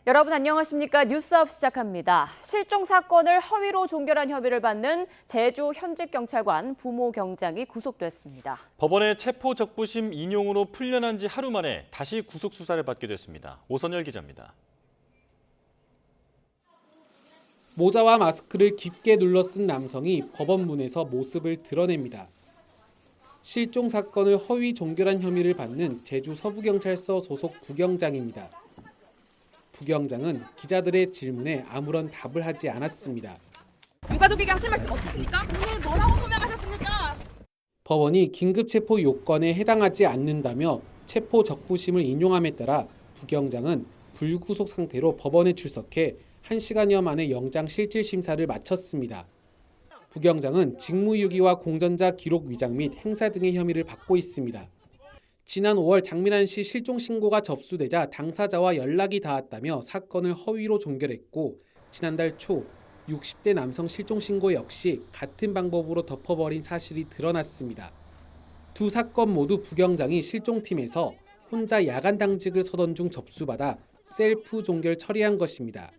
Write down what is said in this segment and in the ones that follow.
여러분 안녕하십니까? 뉴스업 시작합니다. 실종 사건을 허위로 종결한 혐의를 받는 제주 현직 경찰관 부모 경장이 구속됐습니다. 법원의 체포적부심 인용으로 풀려난 지 하루 만에 다시 구속 수사를 받게 됐습니다. 오선열 기자입니다. 모자와 마스크를 깊게 눌러 쓴 남성이 법원문에서 모습을 드러냅니다. 실종 사건을 허위 종결한 혐의를 받는 제주 서부경찰서 소속 부경장입니다. 부경장은 기자들의 질문에 아무런 답을 하지 않았습니다. 유가족에게 하실 말씀 없으십니까? 오늘 뭐라고 소명하셨습니까? 법원이 긴급체포 요건에 해당하지 않는다며 체포 적부심을 인용함에 따라 부경장은 불구속 상태로 법원에 출석해 1시간여 만에 영장 실질 심사를 마쳤습니다. 부경장은 직무유기와 공전자 기록 위장 및 행사 등의 혐의를 받고 있습니다. 지난 5월 장민환 씨 실종 신고가 접수되자 당사자와 연락이 닿았다며 사건을 허위로 종결했고 지난달 초 60대 남성 실종 신고 역시 같은 방법으로 덮어버린 사실이 드러났습니다. 두 사건 모두 부경장이 실종팀에서 혼자 야간 당직을 서던 중 접수받아 셀프 종결 처리한 것입니다.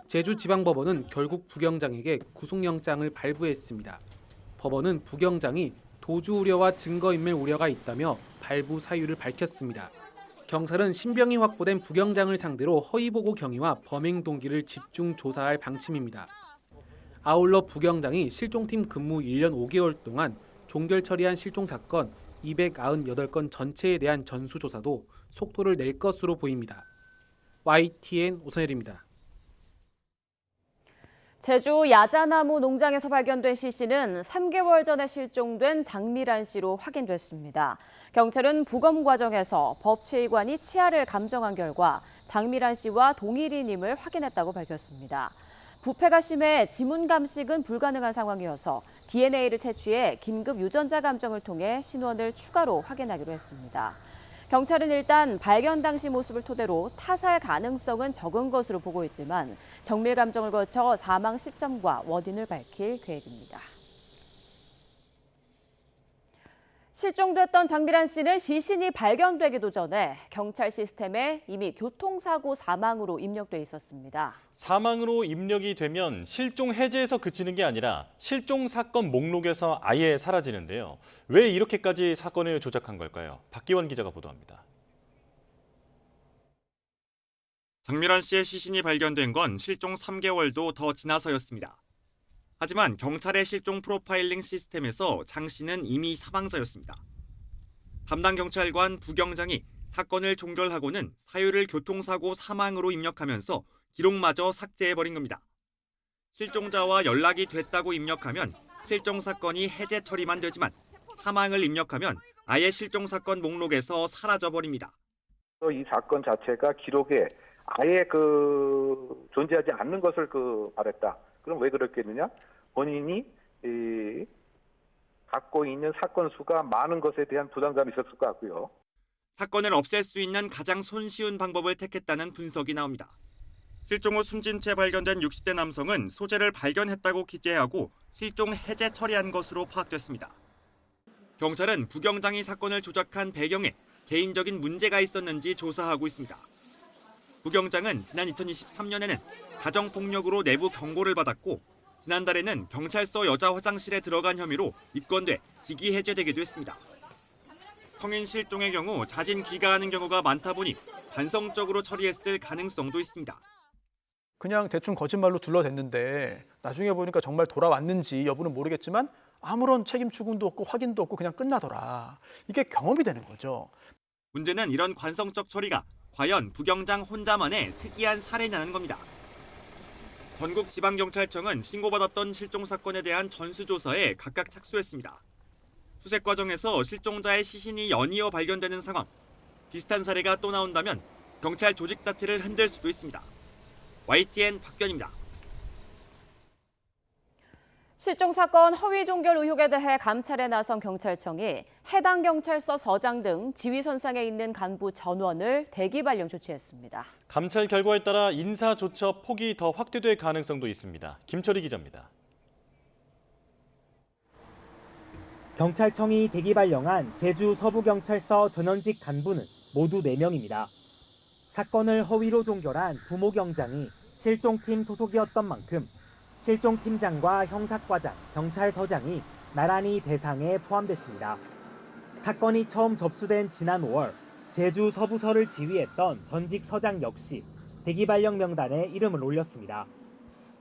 제주지방법원은 결국 부경장에게 구속영장을 발부했습니다. 법원은 부경장이 도주 우려와 증거인멸 우려가 있다며 발부 사유를 밝혔습니다. 경찰은 신병이 확보된 부경장을 상대로 허위보고 경위와 범행 동기를 집중 조사할 방침입니다. 아울러 부경장이 실종팀 근무 1년 5개월 동안 종결 처리한 실종 사건 298건 전체에 대한 전수조사도 속도를 낼 것으로 보입니다. YTN 오선열입니다. 제주 야자나무 농장에서 발견된 시신은 3개월 전에 실종된 장미란 씨로 확인됐습니다. 경찰은 부검 과정에서 법치의관이 치아를 감정한 결과 장미란 씨와 동일인임을 확인했다고 밝혔습니다. 부패가 심해 지문 감식은 불가능한 상황이어서 DNA를 채취해 긴급 유전자 감정을 통해 신원을 추가로 확인하기로 했습니다. 경찰은 일단 발견 당시 모습을 토대로 타살 가능성은 적은 것으로 보고 있지만 정밀 감정을 거쳐 사망 시점과 원인을 밝힐 계획입니다. 실종됐던 장미란 씨는 시신이 발견되기도 전에 경찰 시스템에 이미 교통사고 사망으로 입력돼 있었습니다. 사망으로 입력이 되면 실종 해제에서 그치는 게 아니라 실종 사건 목록에서 아예 사라지는데요. 왜 이렇게까지 사건을 조작한 걸까요? 박기원 기자가 보도합니다. 장미란 씨의 시신이 발견된 건 실종 3개월도 더 지나서였습니다. 하지만 경찰의 실종 프로파일링 시스템에서 장 씨는 이미 사망자였습니다. 담당 경찰관 부경장이 사건을 종결하고는 사유를 교통사고 사망으로 입력하면서 기록마저 삭제해버린 겁니다. 실종자와 연락이 됐다고 입력하면 실종 사건이 해제 처리만 되지만 사망을 입력하면 아예 실종 사건 목록에서 사라져버립니다. 이 사건 자체가 기록에 아예 존재하지 않는 것을 바랬다. 그럼 왜 그렇겠느냐? 본인이 갖고 있는 사건 수가 많은 것에 대한 부담감이 있었을 것 같고요. 사건을 없앨 수 있는 가장 손쉬운 방법을 택했다는 분석이 나옵니다. 실종 후 숨진 채 발견된 60대 남성은 소재를 발견했다고 기재하고 실종 해제 처리한 것으로 파악됐습니다. 경찰은 부경장이 사건을 조작한 배경에 개인적인 문제가 있었는지 조사하고 있습니다. 부경장은 지난 2023년에는 가정폭력으로 내부 경고를 받았고 지난달에는 경찰서 여자 화장실에 들어간 혐의로 입건돼 직위 해제되기도 했습니다. 성인 실종의 경우 자진 귀가하는 경우가 많다 보니 반성적으로 처리했을 가능성도 있습니다. 그냥 대충 거짓말로 둘러댔는데 나중에 보니까 정말 돌아왔는지 여부는 모르겠지만 아무런 책임 추궁도 없고 확인도 없고 그냥 끝나더라. 이게 경험이 되는 거죠. 문제는 이런 관성적 처리가 과연 부경장 혼자만의 특이한 사례냐는 겁니다. 전국지방경찰청은 신고받았던 실종 사건에 대한 전수조사에 각각 착수했습니다. 수색 과정에서 실종자의 시신이 연이어 발견되는 상황, 비슷한 사례가 또 나온다면 경찰 조직 자체를 흔들 수도 있습니다. YTN 박변입니다. 실종 사건 허위 종결 의혹에 대해 감찰에 나선 경찰청이 해당 경찰서 서장 등 지휘선상에 있는 간부 전원을 대기 발령 조치했습니다. 감찰 결과에 따라 인사조처 폭이 더 확대될 가능성도 있습니다. 김철희 기자입니다. 경찰청이 대기 발령한 제주 서부경찰서 전현직 간부는 모두 4명입니다. 사건을 허위로 종결한 부모 경장이 실종팀 소속이었던 만큼 실종팀장과 형사과장, 경찰서장이 나란히 대상에 포함됐습니다. 사건이 처음 접수된 지난 5월 제주 서부서를 지휘했던 전직 서장 역시 대기발령 명단에 이름을 올렸습니다.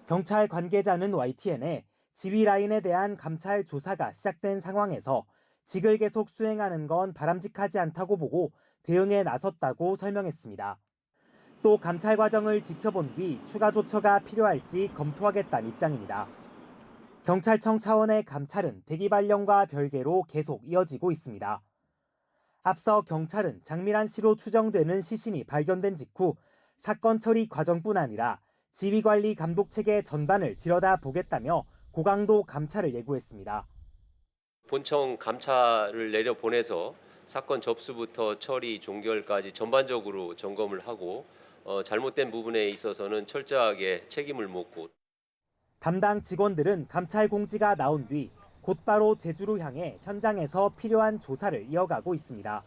경찰 관계자는 YTN에 지휘 라인에 대한 감찰 조사가 시작된 상황에서 직을 계속 수행하는 건 바람직하지 않다고 보고 대응에 나섰다고 설명했습니다. 또 감찰 과정을 지켜본 뒤 추가 조처가 필요할지 검토하겠다는 입장입니다. 경찰청 차원의 감찰은 대기발령과 별개로 계속 이어지고 있습니다. 앞서 경찰은 장미란 씨로 추정되는 시신이 발견된 직후 사건 처리 과정뿐 아니라 지휘관리 감독체계 전반을 들여다보겠다며 고강도 감찰을 예고했습니다. 본청 감찰을 내려보내서 사건 접수부터 처리 종결까지 전반적으로 점검을 하고 잘못된 부분에 있어서는 철저하게 책임을 묻고 담당 직원들은 감찰 공지가 나온 뒤 곧바로 제주로 향해 현장에서 필요한 조사를 이어가고 있습니다.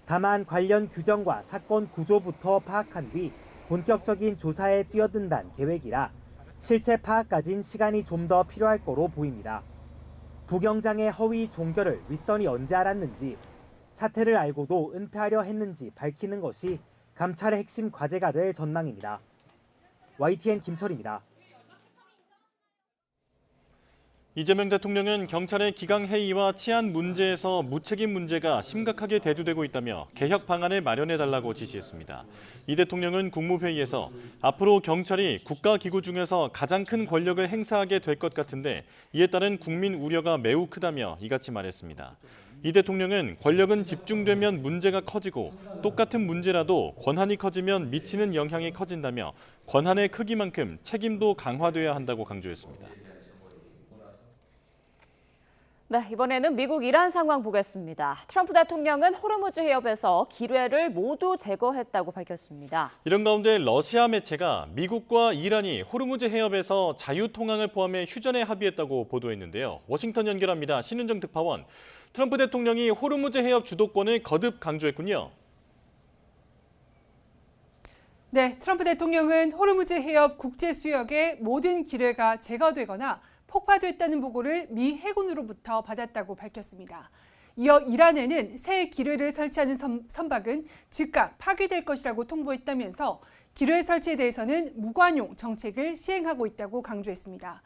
다만 관련 규정과 사건 구조부터 파악한 뒤 본격적인 조사에 뛰어든다는 계획이라 실체 파악까진 시간이 좀 더 필요할 거로 보입니다. 부경장의 허위 종결을 윗선이 언제 알았는지, 사태를 알고도 은폐하려 했는지 밝히는 것이 감찰의 핵심 과제가 될 전망입니다. YTN 김철입니다. 이재명 대통령은 경찰의 기강회의와 치안 문제에서 무책임 문제가 심각하게 대두되고 있다며 개혁 방안을 마련해달라고 지시했습니다. 이 대통령은 국무회의에서 앞으로 경찰이 국가기구 중에서 가장 큰 권력을 행사하게 될 것 같은데 이에 따른 국민 우려가 매우 크다며 이같이 말했습니다. 이 대통령은 권력은 집중되면 문제가 커지고 똑같은 문제라도 권한이 커지면 미치는 영향이 커진다며 권한의 크기만큼 책임도 강화돼야 한다고 강조했습니다. 네, 이번에는 미국 이란 상황 보겠습니다. 트럼프 대통령은 호르무즈 해협에서 기뢰를 모두 제거했다고 밝혔습니다. 이런 가운데 러시아 매체가 미국과 이란이 호르무즈 해협에서 자유통항을 포함해 휴전에 합의했다고 보도했는데요. 워싱턴 연결합니다. 신은정 특파원. 트럼프 대통령이 호르무즈 해협 주도권을 거듭 강조했군요. 네, 트럼프 대통령은 호르무즈 해협 국제수역의 모든 기뢰가 제거되거나 폭파됐다는 보고를 미 해군으로부터 받았다고 밝혔습니다. 이어 이란에는 새 기뢰를 설치하는 선박은 즉각 파기될 것이라고 통보했다면서 기뢰 설치에 대해서는 무관용 정책을 시행하고 있다고 강조했습니다.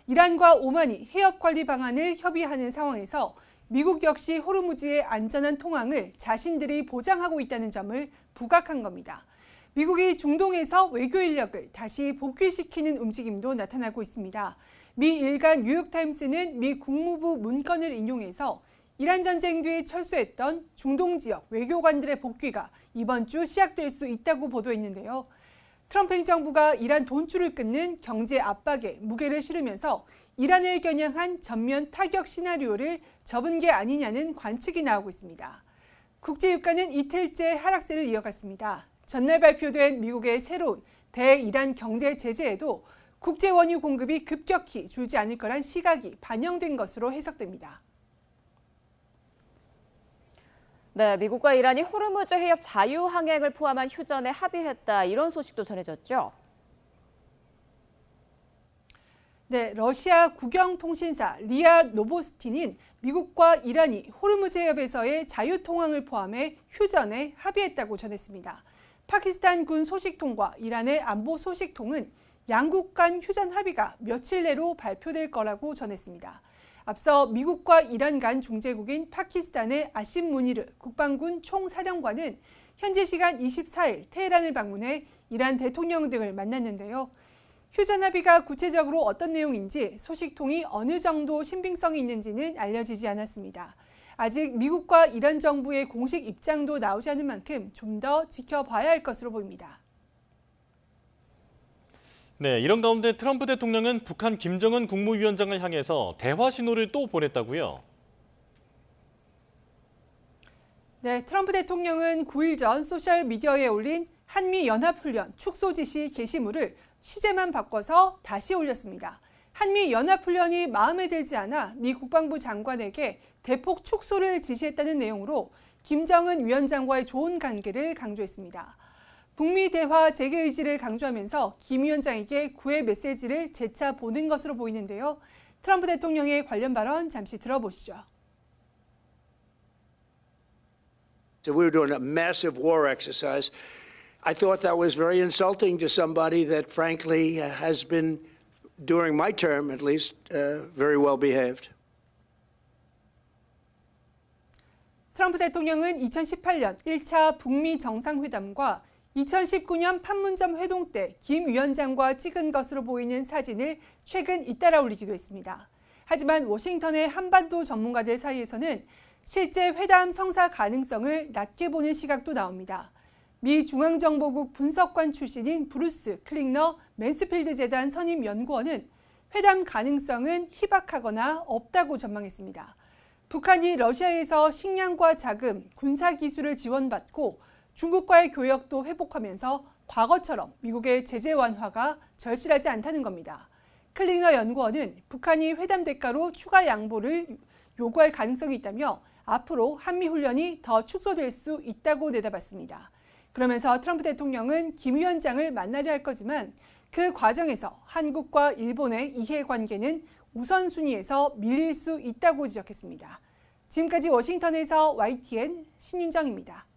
이란과 오만이 해협 관리 방안을 협의하는 상황에서 미국 역시 호르무즈의 안전한 통항을 자신들이 보장하고 있다는 점을 부각한 겁니다. 미국이 중동에서 외교 인력을 다시 복귀시키는 움직임도 나타나고 있습니다. 미 일간 뉴욕타임스는 미 국무부 문건을 인용해서 이란 전쟁 뒤에 철수했던 중동 지역 외교관들의 복귀가 이번 주 시작될 수 있다고 보도했는데요. 트럼프 행정부가 이란 돈줄을 끊는 경제 압박에 무게를 실으면서 이란을 겨냥한 전면 타격 시나리오를 접은 게 아니냐는 관측이 나오고 있습니다. 국제유가는 이틀째 하락세를 이어갔습니다. 전날 발표된 미국의 새로운 대이란 경제 제재에도 국제 원유 공급이 급격히 줄지 않을 거란 시각이 반영된 것으로 해석됩니다. 네, 미국과 이란이 호르무즈 해협 자유항행을 포함한 휴전에 합의했다. 이런 소식도 전해졌죠. 네, 러시아 국영통신사 리아 노보스티는 미국과 이란이 호르무즈 해협에서의 자유통항을 포함해 휴전에 합의했다고 전했습니다. 파키스탄 군 소식통과 이란의 안보 소식통은 양국 간 휴전 합의가 며칠 내로 발표될 거라고 전했습니다. 앞서 미국과 이란 간 중재국인 파키스탄의 아심 무니르 국방군 총사령관은 현지 시간 24일 테헤란을 방문해 이란 대통령 등을 만났는데요. 휴전 합의가 구체적으로 어떤 내용인지 소식통이 어느 정도 신빙성이 있는지는 알려지지 않았습니다. 아직 미국과 이란 정부의 공식 입장도 나오지 않은 만큼 좀 더 지켜봐야 할 것으로 보입니다. 네, 이런 가운데 트럼프 대통령은 북한 김정은 국무위원장을 향해서 대화 신호를 또 보냈다고요? 네, 트럼프 대통령은 9일 전 소셜미디어에 올린 한미연합훈련 축소 지시 게시물을 시제만 바꿔서 다시 올렸습니다. 한미연합훈련이 마음에 들지 않아 미 국방부 장관에게 대폭 축소를 지시했다는 내용으로 김정은 위원장과의 좋은 관계를 강조했습니다. 북미 대화 재개 의지를 강조하면서 김 위원장에게 구애 메시지를 재차 보낸 것으로 보이는데요. 트럼프 대통령의 관련 발언 잠시 들어보시죠. So we were doing a massive war exercise. I thought that was very insulting to somebody that, frankly, has been, during my term at least, very well behaved. 트럼프 대통령은 2018년 1차 북미 정상회담과 2019년 판문점 회동 때 김 위원장과 찍은 것으로 보이는 사진을 최근 잇따라 올리기도 했습니다. 하지만 워싱턴의 한반도 전문가들 사이에서는 실제 회담 성사 가능성을 낮게 보는 시각도 나옵니다. 미 중앙정보국 분석관 출신인 브루스 클링너 맨스필드 재단 선임 연구원은 회담 가능성은 희박하거나 없다고 전망했습니다. 북한이 러시아에서 식량과 자금, 군사기술을 지원받고 중국과의 교역도 회복하면서 과거처럼 미국의 제재 완화가 절실하지 않다는 겁니다. 클링너 연구원은 북한이 회담 대가로 추가 양보를 요구할 가능성이 있다며 앞으로 한미훈련이 더 축소될 수 있다고 내다봤습니다. 그러면서 트럼프 대통령은 김 위원장을 만나려 할 거지만 그 과정에서 한국과 일본의 이해관계는 우선순위에서 밀릴 수 있다고 지적했습니다. 지금까지 워싱턴에서 YTN 신윤정입니다.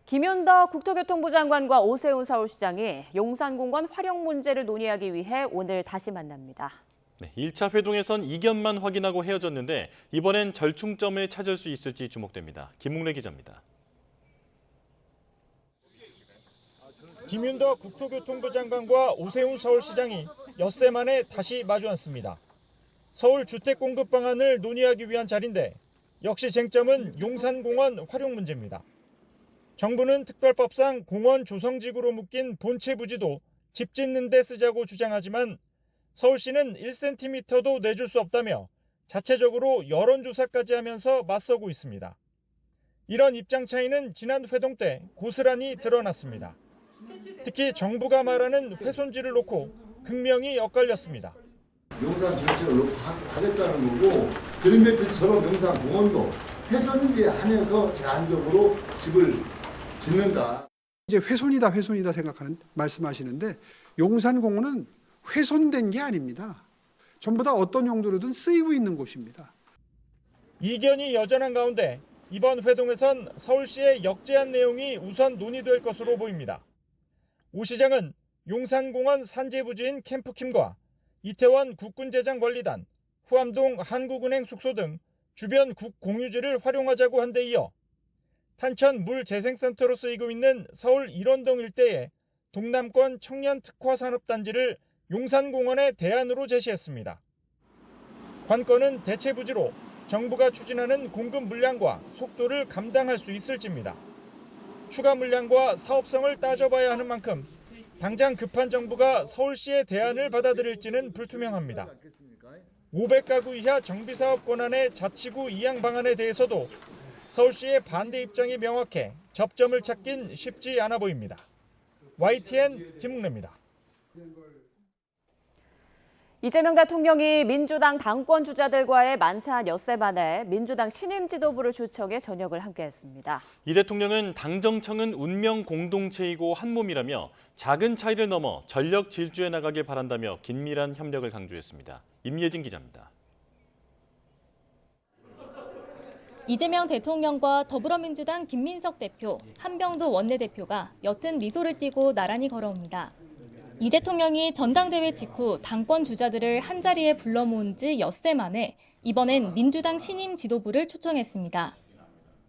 김윤덕 국토교통부 장관과 오세훈 서울시장이 용산공원 활용 문제를 논의하기 위해 오늘 다시 만납니다. 네, 1차 회동에선 이견만 확인하고 헤어졌는데 이번엔 절충점을 찾을 수 있을지 주목됩니다. 김웅래 기자입니다. 김윤덕 국토교통부 장관과 오세훈 서울시장이 엿새 만에 다시 마주 앉습니다. 서울 주택 공급 방안을 논의하기 위한 자리인데 역시 쟁점은 용산공원 활용 문제입니다. 정부는 특별법상 공원 조성지구로 묶인 본체 부지도 집 짓는 데 쓰자고 주장하지만 서울시는 1cm도 내줄 수 없다며 자체적으로 여론조사까지 하면서 맞서고 있습니다. 이런 입장 차이는 지난 회동 때 고스란히 드러났습니다. 특히 정부가 말하는 훼손지를 놓고 극명히 엇갈렸습니다. 용산 전체를 놓고 하겠다는 거고 그린벨트처럼 용산공원도 훼손지에 한해서 제한적으로 집을 짓는다. 이제 훼손이다 생각하는 말씀하시는데 용산공원은 훼손된 게 아닙니다. 전부 다 어떤 용도로든 쓰이고 있는 곳입니다. 이견이 여전한 가운데 이번 회동에선 서울시의 역제안 내용이 우선 논의될 것으로 보입니다. 오 시장은 용산공원 산재부지인 캠프킴과 이태원 국군재장관리단, 후암동 한국은행 숙소 등 주변 국공유지를 활용하자고 한 데 이어 탄천 물재생센터로 쓰이고 있는 서울 일원동 일대의 동남권 청년특화산업단지를 용산공원의 대안으로 제시했습니다. 관건은 대체 부지로 정부가 추진하는 공급 물량과 속도를 감당할 수 있을지입니다. 추가 물량과 사업성을 따져봐야 하는 만큼 당장 급한 정부가 서울시의 대안을 받아들일지는 불투명합니다. 500가구 이하 정비사업 권한의 자치구 이양 방안에 대해서도 서울시의 반대 입장이 명확해 접점을 찾긴 쉽지 않아 보입니다. YTN 김웅래입니다. 이재명 대통령이 민주당 당권 주자들과의 만찬 엿새 만에 민주당 신임 지도부를 초청해 저녁을 함께했습니다. 이 대통령은 당 정청은 운명 공동체이고 한 몸이라며 작은 차이를 넘어 전력 질주해 나가길 바란다며 긴밀한 협력을 강조했습니다. 임예진 기자입니다. 이재명 대통령과 더불어민주당 김민석 대표, 한병도 원내대표가 옅은 미소를 띠고 나란히 걸어옵니다. 이 대통령이 전당대회 직후 당권 주자들을 한자리에 불러 모은 지 엿새 만에 이번엔 민주당 신임 지도부를 초청했습니다.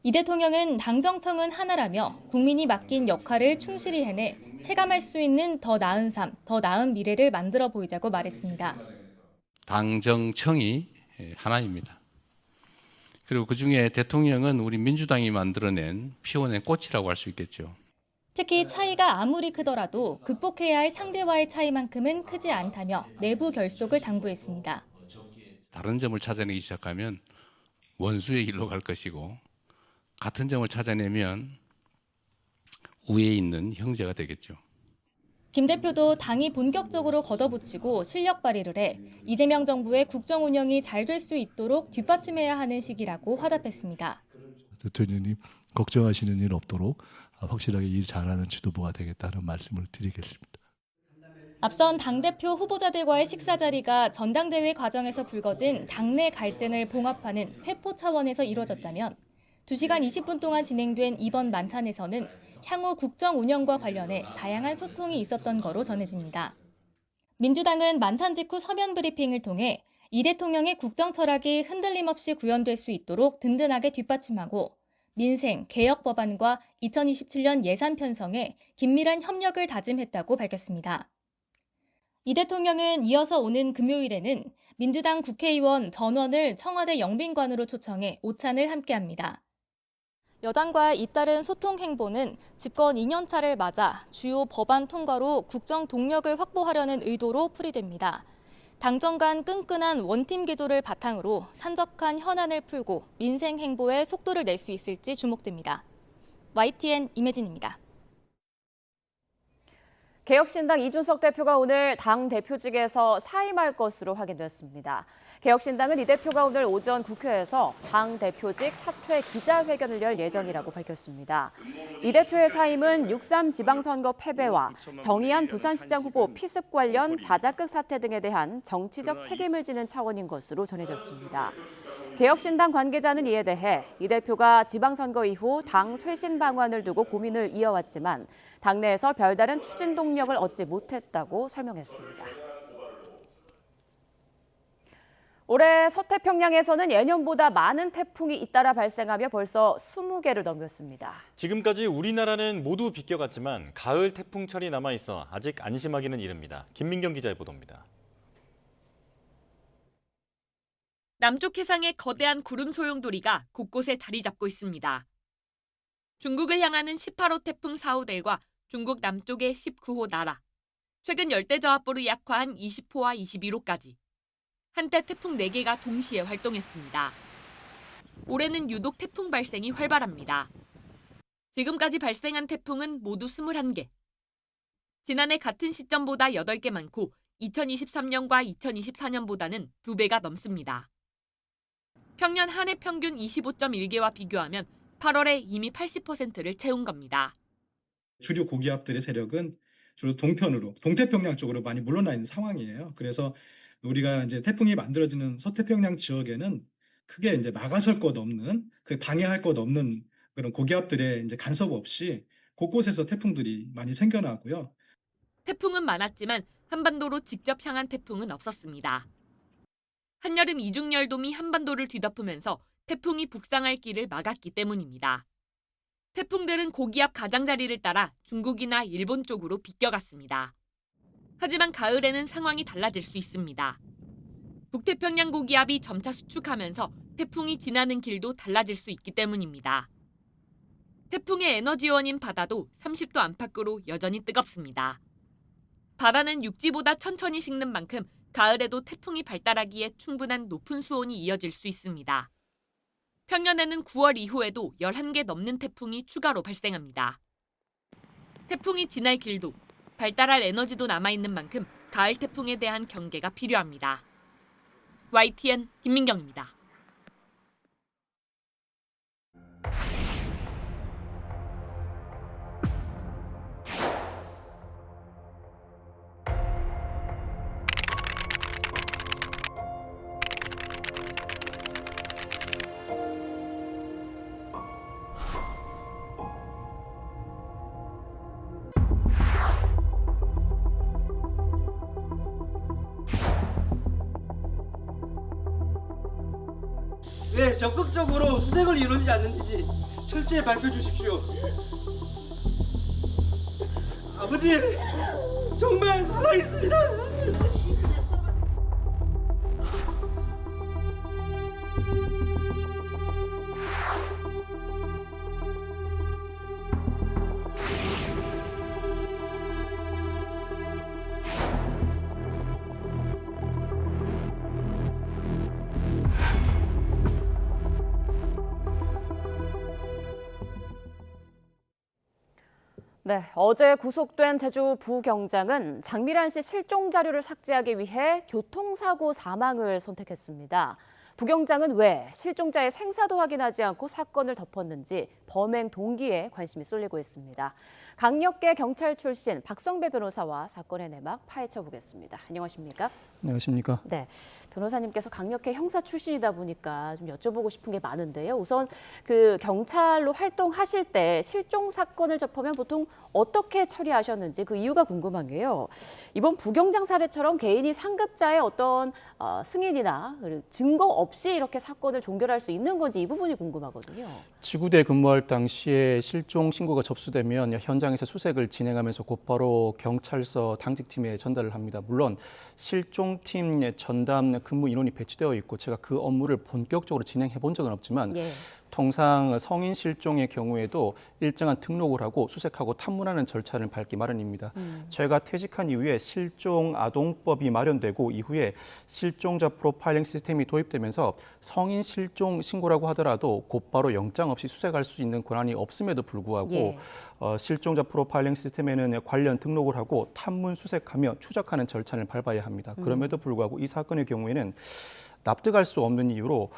이 대통령은 당 정청은 하나라며 국민이 맡긴 역할을 충실히 해내 체감할 수 있는 더 나은 삶, 더 나은 미래를 만들어 보이자고 말했습니다. 당 정청이 하나입니다. 그리고 그중에 대통령은 우리 민주당이 만들어낸 피워낸 꽃이라고 할 수 있겠죠. 특히 차이가 아무리 크더라도 극복해야 할 상대와의 차이만큼은 크지 않다며 내부 결속을 당부했습니다. 다른 점을 찾아내기 시작하면 원수의 길로 갈 것이고 같은 점을 찾아내면 우위에 있는 형제가 되겠죠. 김 대표도 당이 본격적으로 걷어붙이고 실력 발휘를 해 이재명 정부의 국정 운영이 잘 될 수 있도록 뒷받침해야 하는 시기라고 화답했습니다. 대통령님 걱정하시는 일 없도록 확실하게 일 잘하는 지도부가 되겠다는 말씀을 드리겠습니다. 앞선 당대표 후보자들과의 식사 자리가 전당대회 과정에서 불거진 당내 갈등을 봉합하는 회포 차원에서 이루어졌다면 2시간 20분 동안 진행된 이번 만찬에서는 향후 국정 운영과 관련해 다양한 소통이 있었던 거로 전해집니다. 민주당은 만찬 직후 서면 브리핑을 통해 이 대통령의 국정 철학이 흔들림 없이 구현될 수 있도록 든든하게 뒷받침하고 민생, 개혁 법안과 2027년 예산 편성에 긴밀한 협력을 다짐했다고 밝혔습니다. 이 대통령은 이어서 오는 금요일에는 민주당 국회의원 전원을 청와대 영빈관으로 초청해 오찬을 함께합니다. 여당과 잇따른 소통 행보는 집권 2년차를 맞아 주요 법안 통과로 국정 동력을 확보하려는 의도로 풀이됩니다. 당정 간 끈끈한 원팀 기조를 바탕으로 산적한 현안을 풀고 민생 행보에 속도를 낼 수 있을지 주목됩니다. YTN 임혜진입니다. 개혁신당 이준석 대표가 오늘 당 대표직에서 사임할 것으로 확인됐습니다. 개혁신당은 이 대표가 오늘 오전 국회에서 당 대표직 사퇴 기자회견을 열 예정이라고 밝혔습니다. 이 대표의 사임은 6.3 지방선거 패배와 정의안 부산시장 후보 피습 관련 자작극 사태 등에 대한 정치적 책임을 지는 차원인 것으로 전해졌습니다. 개혁신당 관계자는 이에 대해 이 대표가 지방선거 이후 당 쇄신 방안을 두고 고민을 이어왔지만 당내에서 별다른 추진 동력을 얻지 못했다고 설명했습니다. 올해 서태평양에서는 예년보다 많은 태풍이 잇따라 발생하며 벌써 20개를 넘겼습니다. 지금까지 우리나라는 모두 비껴갔지만 가을 태풍철이 남아있어 아직 안심하기는 이릅니다. 김민경 기자의 보도입니다. 남쪽 해상의 거대한 구름 소용돌이가 곳곳에 자리 잡고 있습니다. 중국을 향하는 18호 태풍 사우델과 중국 남쪽의 19호 나라, 최근 열대저하보로 약화한 20호와 21호까지 한때 태풍 4개가 동시에 활동했습니다. 올해는 유독 태풍 발생이 활발합니다. 지금까지 발생한 태풍은 모두 21개. 지난해 같은 시점보다 8개 많고 2023년과 2024년보다는 2배가 넘습니다. 평년 한 해 평균 25.1개와 비교하면 8월에 이미 80%를 채운 겁니다. 주류 고기압들의 세력은 주로 동편으로, 동태평양 쪽으로 많이 물러나 있는 상황이에요. 그래서 우리가 이제 태풍이 만들어지는 서태평양 지역에는 크게 이제 막아설 것 없는, 방해할 것 없는 그런 고기압들의 이제 간섭 없이 곳곳에서 태풍들이 많이 생겨나고요. 태풍은 많았지만 한반도로 직접 향한 태풍은 없었습니다. 한여름 이중열돔이 한반도를 뒤덮으면서 태풍이 북상할 길을 막았기 때문입니다. 태풍들은 고기압 가장자리를 따라 중국이나 일본 쪽으로 비껴갔습니다. 하지만 가을에는 상황이 달라질 수 있습니다. 북태평양 고기압이 점차 수축하면서 태풍이 지나는 길도 달라질 수 있기 때문입니다. 태풍의 에너지원인 바다도 30도 안팎으로 여전히 뜨겁습니다. 바다는 육지보다 천천히 식는 만큼 가을에도 태풍이 발달하기에 충분한 높은 수온이 이어질 수 있습니다. 평년에는 9월 이후에도 11개 넘는 태풍이 추가로 발생합니다. 태풍이 지날 길도, 발달할 에너지도 남아있는 만큼 가을 태풍에 대한 경계가 필요합니다. YTN 김민경입니다. 왜 적극적으로 수색을 이루어지지 않는지 철저히 밝혀주십시오. 아버지, 정말 살아있습니다. 네, 어제 구속된 제주 부경장은 장미란 씨 실종 자료를 삭제하기 위해 교통사고 사망을 선택했습니다. 부경장은 왜 실종자의 생사도 확인하지 않고 사건을 덮었는지 범행 동기에 관심이 쏠리고 있습니다. 강력계 경찰 출신 박성배 변호사와 사건의 내막 파헤쳐 보겠습니다. 안녕하십니까? 안녕하십니까? 네, 변호사님께서 강력계 형사 출신이다 보니까 좀 여쭤보고 싶은 게 많은데요. 우선 그 경찰로 활동하실 때 실종 사건을 접하면 보통 어떻게 처리하셨는지 그 이유가 궁금한 게요. 이번 부경장 사례처럼 개인이 상급자의 어떤 승인이나 증거 없이 이렇게 사건을 종결할 수 있는 건지 이 부분이 궁금하거든요. 지구대 근무할 당시에 실종 신고가 접수되면 현장에서 수색을 진행하면서 곧바로 경찰서 당직팀에 전달을 합니다. 물론 실종팀 전담 근무 인원이 배치되어 있고 제가 그 업무를 본격적으로 진행해 본 적은 없지만 통상 성인 실종의 경우에도 일정한 등록을 하고 수색하고 탐문하는 절차를 밟기 마련입니다. 제가 퇴직한 이후에 실종 아동법이 마련되고 이후에 실종자 프로파일링 시스템이 도입되면서 성인 실종 신고라고 하더라도 곧바로 영장 없이 수색할 수 있는 권한이 없음에도 불구하고 실종자 프로파일링 시스템에는 관련 등록을 하고 탐문 수색하며 추적하는 절차를 밟아야 합니다. 그럼에도 불구하고 이 사건의 경우에는 납득할 수 없는 이유로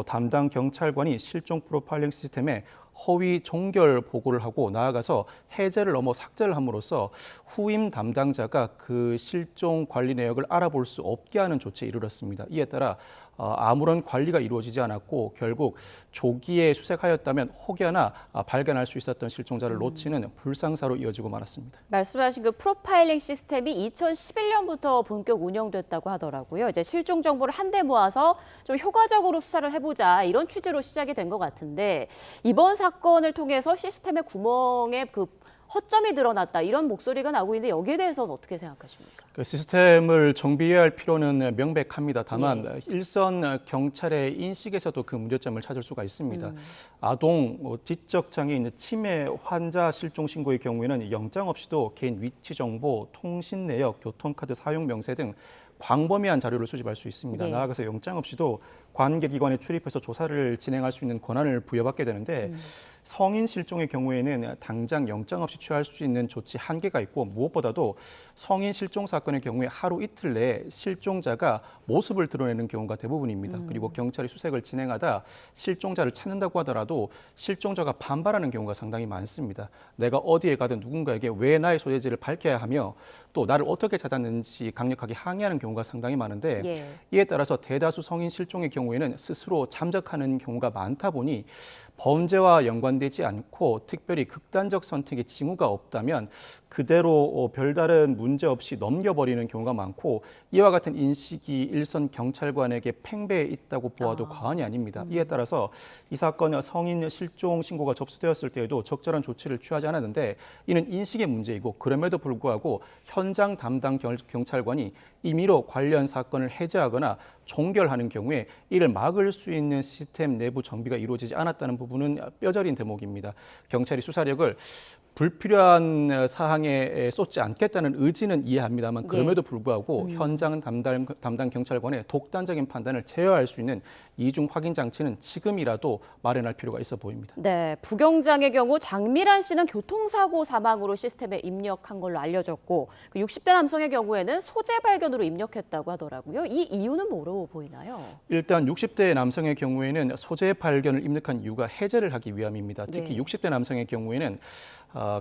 담당 경찰관이 실종 프로파일링 시스템에 허위 종결 보고를 하고 나아가서 해제를 넘어 삭제를 함으로써 후임 담당자가 그 실종 관리 내역을 알아볼 수 없게 하는 조치에 이르렀습니다. 이에 따라 아무런 관리가 이루어지지 않았고 결국 조기에 수색하였다면 혹여나 발견할 수 있었던 실종자를 놓치는 불상사로 이어지고 말았습니다. 말씀하신 그 프로파일링 시스템이 2011년부터 본격 운영됐다고 하더라고요. 이제 실종 정보를 한데 모아서 좀 효과적으로 수사를 해보자 이런 취지로 시작이 된 것 같은데 이번 사건을 통해서 시스템의 구멍에 그 허점이 드러났다 이런 목소리가 나오고 있는데 여기에 대해서는 어떻게 생각하십니까? 그 시스템을 정비해야 할 필요는 명백합니다. 다만 일선 경찰의 인식에서도 그 문제점을 찾을 수가 있습니다. 아동, 지적 장애인, 치매 환자 실종 신고의 경우에는 영장 없이도 개인 위치 정보, 통신 내역, 교통카드 사용 명세 등 광범위한 자료를 수집할 수 있습니다. 나아가서 영장 없이도 관계기관에 출입해서 조사를 진행할 수 있는 권한을 부여받게 되는데 성인 실종의 경우에는 당장 영장 없이 취할 수 있는 조치 한계가 있고 무엇보다도 성인 실종 사건의 경우에 하루 이틀 내에 실종자가 모습을 드러내는 경우가 대부분입니다. 그리고 경찰이 수색을 진행하다 실종자를 찾는다고 하더라도 실종자가 반발하는 경우가 상당히 많습니다. 내가 어디에 가든 누군가에게 왜 나의 소재지를 밝혀야 하며 또 나를 어떻게 찾았는지 강력하게 항의하는 경우가 상당히 많은데 이에 따라서 대다수 성인 실종의 경우에는 스스로 잠적하는 경우가 많다 보니 범죄와 연관되지 않고 특별히 극단적 선택의 징후가 없다면 그대로 별다른 문제 없이 넘겨버리는 경우가 많고 이와 같은 인식이 일선 경찰관에게 팽배해 있다고 보아도 과언이 아닙니다. 이에 따라서 이 사건 성인 실종 신고가 접수되었을 때에도 적절한 조치를 취하지 않았는데 이는 인식의 문제이고 그럼에도 불구하고 현장 담당 경찰관이 임의로 관련 사건을 해제하거나 종결하는 경우에 이를 막을 수 있는 시스템 내부 정비가 이루어지지 않았다는 부분은 뼈저린 대목입니다. 경찰이 수사력을 불필요한 사항에 쏟지 않겠다는 의지는 이해합니다만 그럼에도 불구하고 현장 담당 경찰관의 독단적인 판단을 제어할 수 있는 이중 확인 장치는 지금이라도 마련할 필요가 있어 보입니다. 네, 부경장의 경우 장미란 씨는 교통사고 사망으로 시스템에 입력한 걸로 알려졌고 그 60대 남성의 경우에는 소재 발견으로 입력했다고 하더라고요. 이 이유는 뭐로 보이나요? 일단 60대 남성의 경우에는 소재 발견을 입력한 이유가 해제를 하기 위함입니다. 특히 60대 남성의 경우에는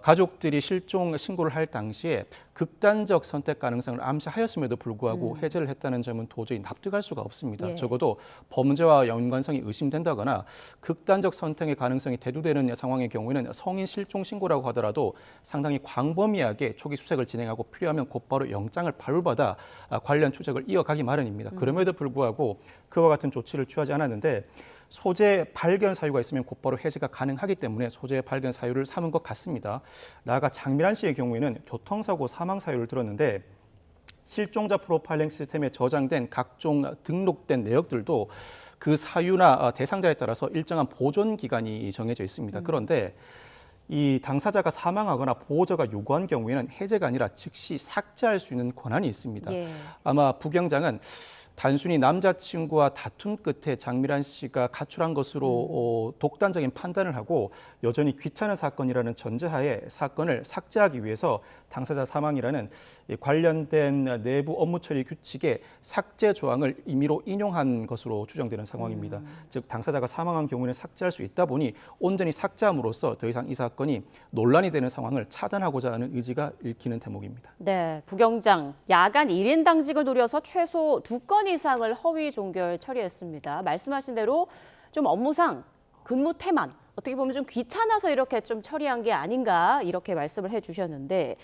가족들이 실종 신고를 할 당시에 극단적 선택 가능성을 암시하였음에도 불구하고 해제를 했다는 점은 도저히 납득할 수가 없습니다. 적어도 범죄와 연관성이 의심된다거나 극단적 선택의 가능성이 대두되는 상황의 경우에는 성인 실종 신고라고 하더라도 상당히 광범위하게 초기 수색을 진행하고 필요하면 곧바로 영장을 발부받아 관련 추적을 이어가기 마련입니다. 그럼에도 불구하고 그와 같은 조치를 취하지 않았는데 소재 발견 사유가 있으면 곧바로 해제가 가능하기 때문에 소재 발견 사유를 삼은 것 같습니다. 나아가 장미란 씨의 경우에는 교통사고 사망 사유를 들었는데 실종자 프로파일링 시스템에 저장된 각종 등록된 내역들도 그 사유나 대상자에 따라서 일정한 보존 기간이 정해져 있습니다. 그런데 이 당사자가 사망하거나 보호자가 요구한 경우에는 해제가 아니라 즉시 삭제할 수 있는 권한이 있습니다. 아마 부경장은 단순히 남자친구와 다툰 끝에 장미란 씨가 가출한 것으로 독단적인 판단을 하고 여전히 귀찮은 사건이라는 전제하에 사건을 삭제하기 위해서 당사자 사망이라는 관련된 내부 업무 처리 규칙에 삭제 조항을 임의로 인용한 것으로 추정되는 상황입니다. 즉 당사자가 사망한 경우에는 삭제할 수 있다 보니 온전히 삭제함으로써 더 이상 이 사건이 논란이 되는 상황을 차단하고자 하는 의지가 읽히는 대목입니다. 네, 부경장 야간 1인 당직을 노려서 최소 2건 이상을 허위 종결 처리했습니다. 말씀하신 대로 좀 업무상 근무 태만, 어떻게 보면 좀 귀찮아서 이렇게 좀 처리한 게 아닌가 이렇게 말씀을 해주셨는데,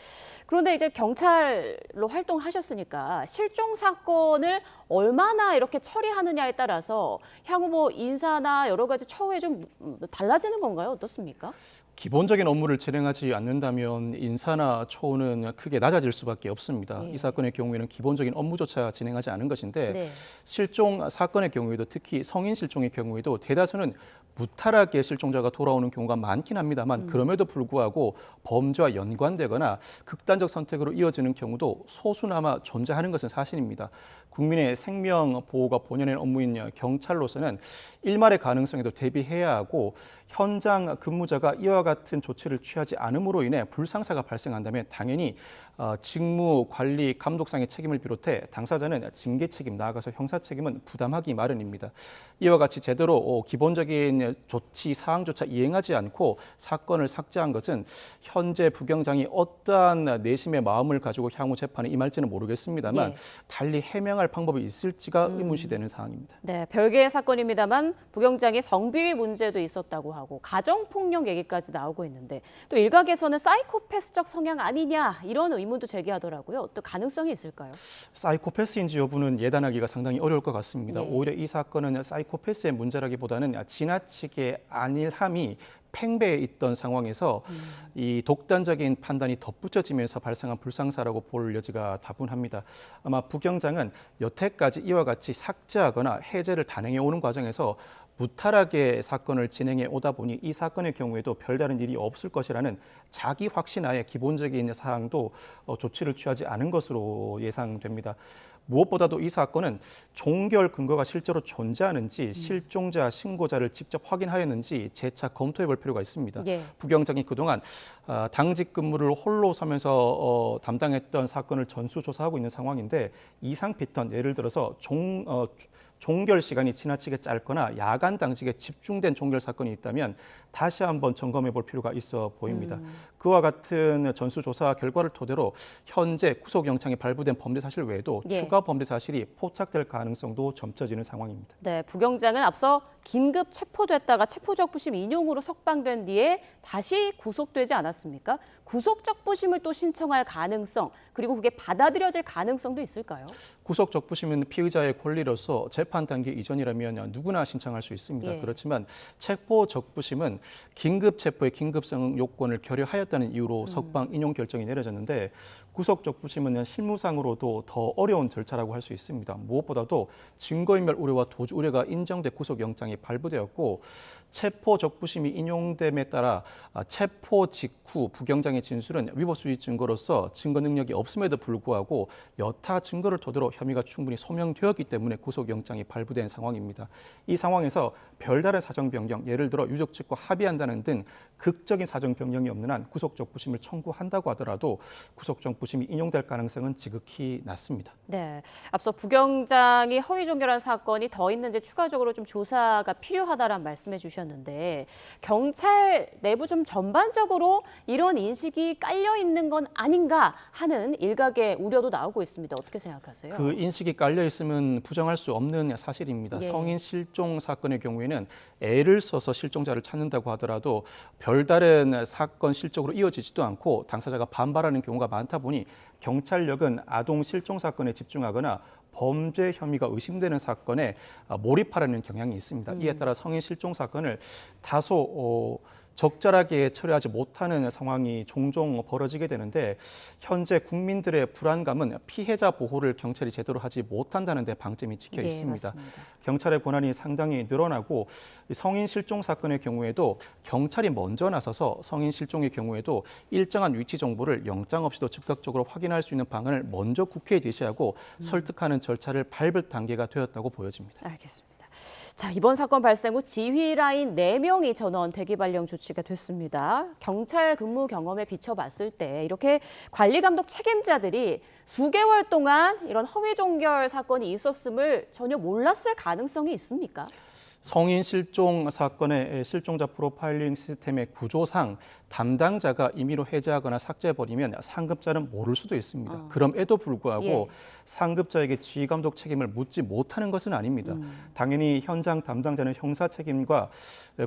그런데 이제 경찰로 활동을 하셨으니까 실종 사건을 얼마나 이렇게 처리하느냐에 따라서 향후 뭐 인사나 여러 가지 처우에 좀 달라지는 건가요? 어떻습니까? 기본적인 업무를 진행하지 않는다면 인사나 처우는 크게 낮아질 수밖에 없습니다. 네. 이 사건의 경우에는 기본적인 업무조차 진행하지 않은 것인데 네. 실종 사건의 경우에도 특히 성인 실종의 경우에도 대다수는 무탈하게 실종자가 돌아오는 경우가 많긴 합니다만 그럼에도 불구하고 범죄와 연관되거나 극단적 선택으로 이어지는 경우도 소수나마 존재하는 것은 사실입니다. 국민의 생명 보호가 본연의 업무인 경찰로서는 일말의 가능성에도 대비해야 하고 현장 근무자가 이와 같은 조치를 취하지 않음으로 인해 불상사가 발생한다면 당연히 직무, 관리, 감독상의 책임을 비롯해 당사자는 징계 책임, 나아가서 형사 책임은 부담하기 마련입니다. 이와 같이 제대로 기본적인 조치 사항조차 이행하지 않고 사건을 삭제한 것은 현재 부경장이 어떠한 내심의 마음을 가지고 향후 재판에 임할지는 모르겠습니다만 네. 달리 해명할 방법이 있을지가 의문시되는 사항입니다. 네, 별개의 사건입니다만 부경장이 성비위 문제도 있었다고 하고 가정폭력 얘기까지 나오고 있는데 또 일각에서는 사이코패스적 성향 아니냐 이런 의문도 제기하더라고요. 또 가능성이 있을까요? 사이코패스인지 여부는 예단하기가 상당히 어려울 것 같습니다. 네. 오히려 이 사건은 사이코패스의 문제라기보다는 지나치게 안일함이 팽배해 있던 상황에서 이 독단적인 판단이 덧붙여지면서 발생한 불상사라고 볼 여지가 다분합니다. 아마 부경장은 여태까지 이와 같이 삭제하거나 해제를 단행해 오는 과정에서 무탈하게 사건을 진행해 오다 보니 이 사건의 경우에도 별다른 일이 없을 것이라는 자기 확신하에 기본적인 사항도 조치를 취하지 않은 것으로 예상됩니다. 무엇보다도 이 사건은 종결 근거가 실제로 존재하는지 실종자, 신고자를 직접 확인하였는지 재차 검토해 볼 필요가 있습니다. 예. 부경장이 그동안 당직 근무를 홀로 서면서 담당했던 사건을 전수조사하고 있는 상황인데 이상 패턴, 예를 들어서 종결 시간이 지나치게 짧거나 야간 당직에 집중된 종결 사건이 있다면 다시 한번 점검해 볼 필요가 있어 보입니다. 그와 같은 전수조사 결과를 토대로 현재 구속영장이 발부된 범죄 사실 외에도 예. 추가 범죄 사실이 포착될 가능성도 점쳐지는 상황입니다. 네, 부경장은 앞서 긴급 체포됐다가 체포적부심 인용으로 석방된 뒤에 다시 구속되지 않았습니까? 구속적부심을 또 신청할 가능성, 그리고 그게 받아들여질 가능성도 있을까요? 구속적부심은 피의자의 권리로서 재판 단계 이전이라면 누구나 신청할 수 있습니다. 예. 그렇지만 체포적부심은 긴급 체포의 긴급성 요건을 결여하였다는 이유로 석방 인용 결정이 내려졌는데 구속적부심은 실무상으로도 더 어려운 절차라고 할 수 있습니다. 무엇보다도 증거인멸 우려와 도주 우려가 인정돼 구속영장이 발부되었고 체포적부심이 인용됨에 따라 체포 직후 부경장의 진술은 위법수위 증거로서 증거 능력이 없음에도 불구하고 여타 증거를 토대로 혐의가 충분히 소명되었기 때문에 구속영장이 발부된 상황입니다. 이 상황에서 별다른 사정 변경, 예를 들어 유족 측과 합의한다는 등 극적인 사정 변경이 없는 한 구속적부심을 청구한다고 하더라도 구속적부심이 인용될 가능성은 지극히 낮습니다. 네, 앞서 부경장이 허위 종결한 사건이 더 있는지 추가적으로 좀 조사가 필요하다라는 말씀해 주셨는데 경찰 내부 좀 전반적으로 이런 인식이 깔려 있는 건 아닌가 하는 일각의 우려도 나오고 있습니다. 어떻게 생각하세요? 그 인식이 깔려 있으면 부정할 수 없는 사실입니다. 예. 성인 실종 사건의 경우에는 애를 써서 실종자를 찾는다고 하더라도 별다른 사건 실적으로 이어지지도 않고 당사자가 반발하는 경우가 많다 보니 경찰력은 아동 실종 사건에 집중하거나 범죄 혐의가 의심되는 사건에 몰입하려는 경향이 있습니다. 이에 따라 성인 실종 사건을 다소 적절하게 처리하지 못하는 상황이 종종 벌어지게 되는데 현재 국민들의 불안감은 피해자 보호를 경찰이 제대로 하지 못한다는 데 방점이 찍혀 있습니다. 맞습니다. 경찰의 권한이 상당히 늘어나고 성인 실종 사건의 경우에도 경찰이 먼저 나서서 성인 실종의 경우에도 일정한 위치 정보를 영장 없이도 즉각적으로 확인할 수 있는 방안을 먼저 국회에 제시하고 설득하는 절차를 밟을 단계가 되었다고 보여집니다. 알겠습니다. 자, 이번 사건 발생 후 지휘라인 4명이 전원 대기 발령 조치가 됐습니다. 경찰 근무 경험에 비춰봤을 때 이렇게 관리 감독 책임자들이 수개월 동안 이런 허위 종결 사건이 있었음을 전혀 몰랐을 가능성이 있습니까? 성인 실종 사건의 실종자 프로파일링 시스템의 구조상 담당자가 임의로 해제하거나 삭제해버리면 상급자는 모를 수도 있습니다. 그럼에도 불구하고 상급자에게 지휘 감독 책임을 묻지 못하는 것은 아닙니다. 당연히 현장 담당자는 형사 책임과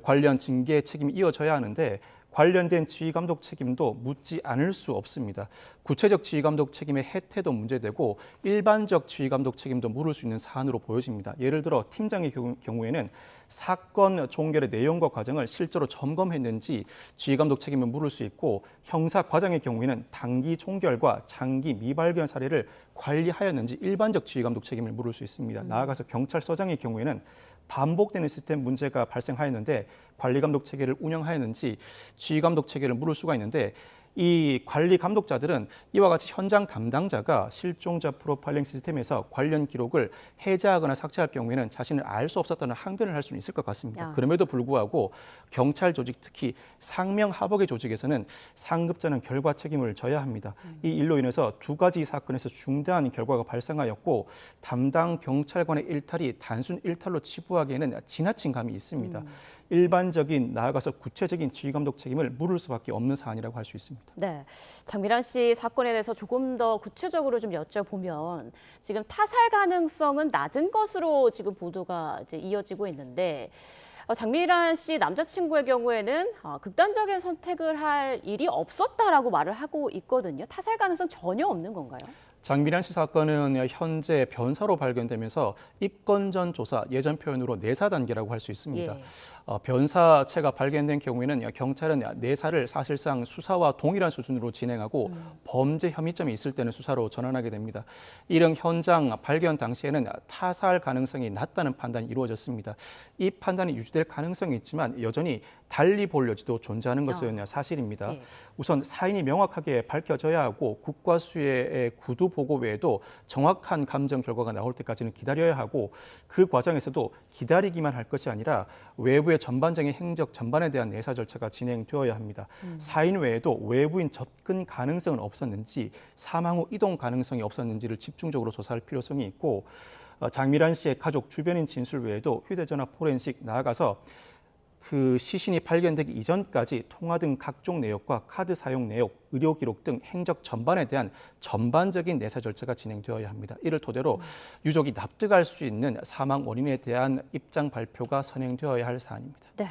관련 징계 책임이 이어져야 하는데 관련된 지휘 감독 책임도 묻지 않을 수 없습니다. 구체적 지휘 감독 책임의 해태도 문제되고 일반적 지휘 감독 책임도 물을 수 있는 사안으로 보여집니다. 예를 들어 팀장의 경우에는 사건 종결의 내용과 과정을 실제로 점검했는지 지휘 감독 책임을 물을 수 있고 형사 과장의 경우에는 단기 종결과 장기 미발견 사례를 관리하였는지 일반적 지휘 감독 책임을 물을 수 있습니다. 나아가서 경찰서장의 경우에는 반복되는 시스템 문제가 발생하였는데 관리 감독 체계를 운영하였는지 지휘 감독 체계를 물을 수가 있는데 이 관리 감독자들은 이와 같이 현장 담당자가 실종자 프로파일링 시스템에서 관련 기록을 해제하거나 삭제할 경우에는 자신을 알 수 없었다는 항변을 할 수는 있을 것 같습니다. 그럼에도 불구하고 경찰 조직, 특히 상명 하복의 조직에서는 상급자는 결과 책임을 져야 합니다. 이 일로 인해서 2가지 사건에서 중대한 결과가 발생하였고 담당 경찰관의 일탈이 단순 일탈로 치부하기에는 지나친 감이 있습니다. 일반적인 나아가서 구체적인 지휘 감독 책임을 물을 수밖에 없는 사안이라고 할 수 있습니다. 네, 장미란 씨 사건에 대해서 조금 더 구체적으로 좀 여쭤보면 지금 타살 가능성은 낮은 것으로 지금 보도가 이제 이어지고 있는데 장미란 씨 남자친구의 경우에는 극단적인 선택을 할 일이 없었다라고 말을 하고 있거든요. 타살 가능성 전혀 없는 건가요? 장미란 씨 사건은 현재 변사로 발견되면서 입건 전 조사, 예전 표현으로 내사 단계라고 할 수 있습니다. 변사체가 발견된 경우에는 경찰은 내사를 사실상 수사와 동일한 수준으로 진행하고 범죄 혐의점이 있을 때는 수사로 전환하게 됩니다. 이런 현장 발견 당시에는 타살 가능성이 낮다는 판단이 이루어졌습니다. 이 판단이 유지될 가능성이 있지만 여전히 달리 볼 여지도 존재하는 것은 사실입니다. 우선 사인이 명확하게 밝혀져야 하고 국과수의 구두 보고 외에도 정확한 감정 결과가 나올 때까지는 기다려야 하고 그 과정에서도 기다리기만 할 것이 아니라 외부의 전반적인 행적 전반에 대한 내사 절차가 진행되어야 합니다. 사인 외에도 외부인 접근 가능성은 없었는지 사망 후 이동 가능성이 없었는지를 집중적으로 조사할 필요성이 있고 장미란 씨의 가족 주변인 진술 외에도 휴대전화 포렌식 나아가서 그 시신이 발견되기 이전까지 통화 등 각종 내역과 카드 사용 내역, 의료 기록 등 행적 전반에 대한 전반적인 내사 절차가 진행되어야 합니다. 이를 토대로 유족이 납득할 수 있는 사망 원인에 대한 입장 발표가 선행되어야 할 사안입니다. 네,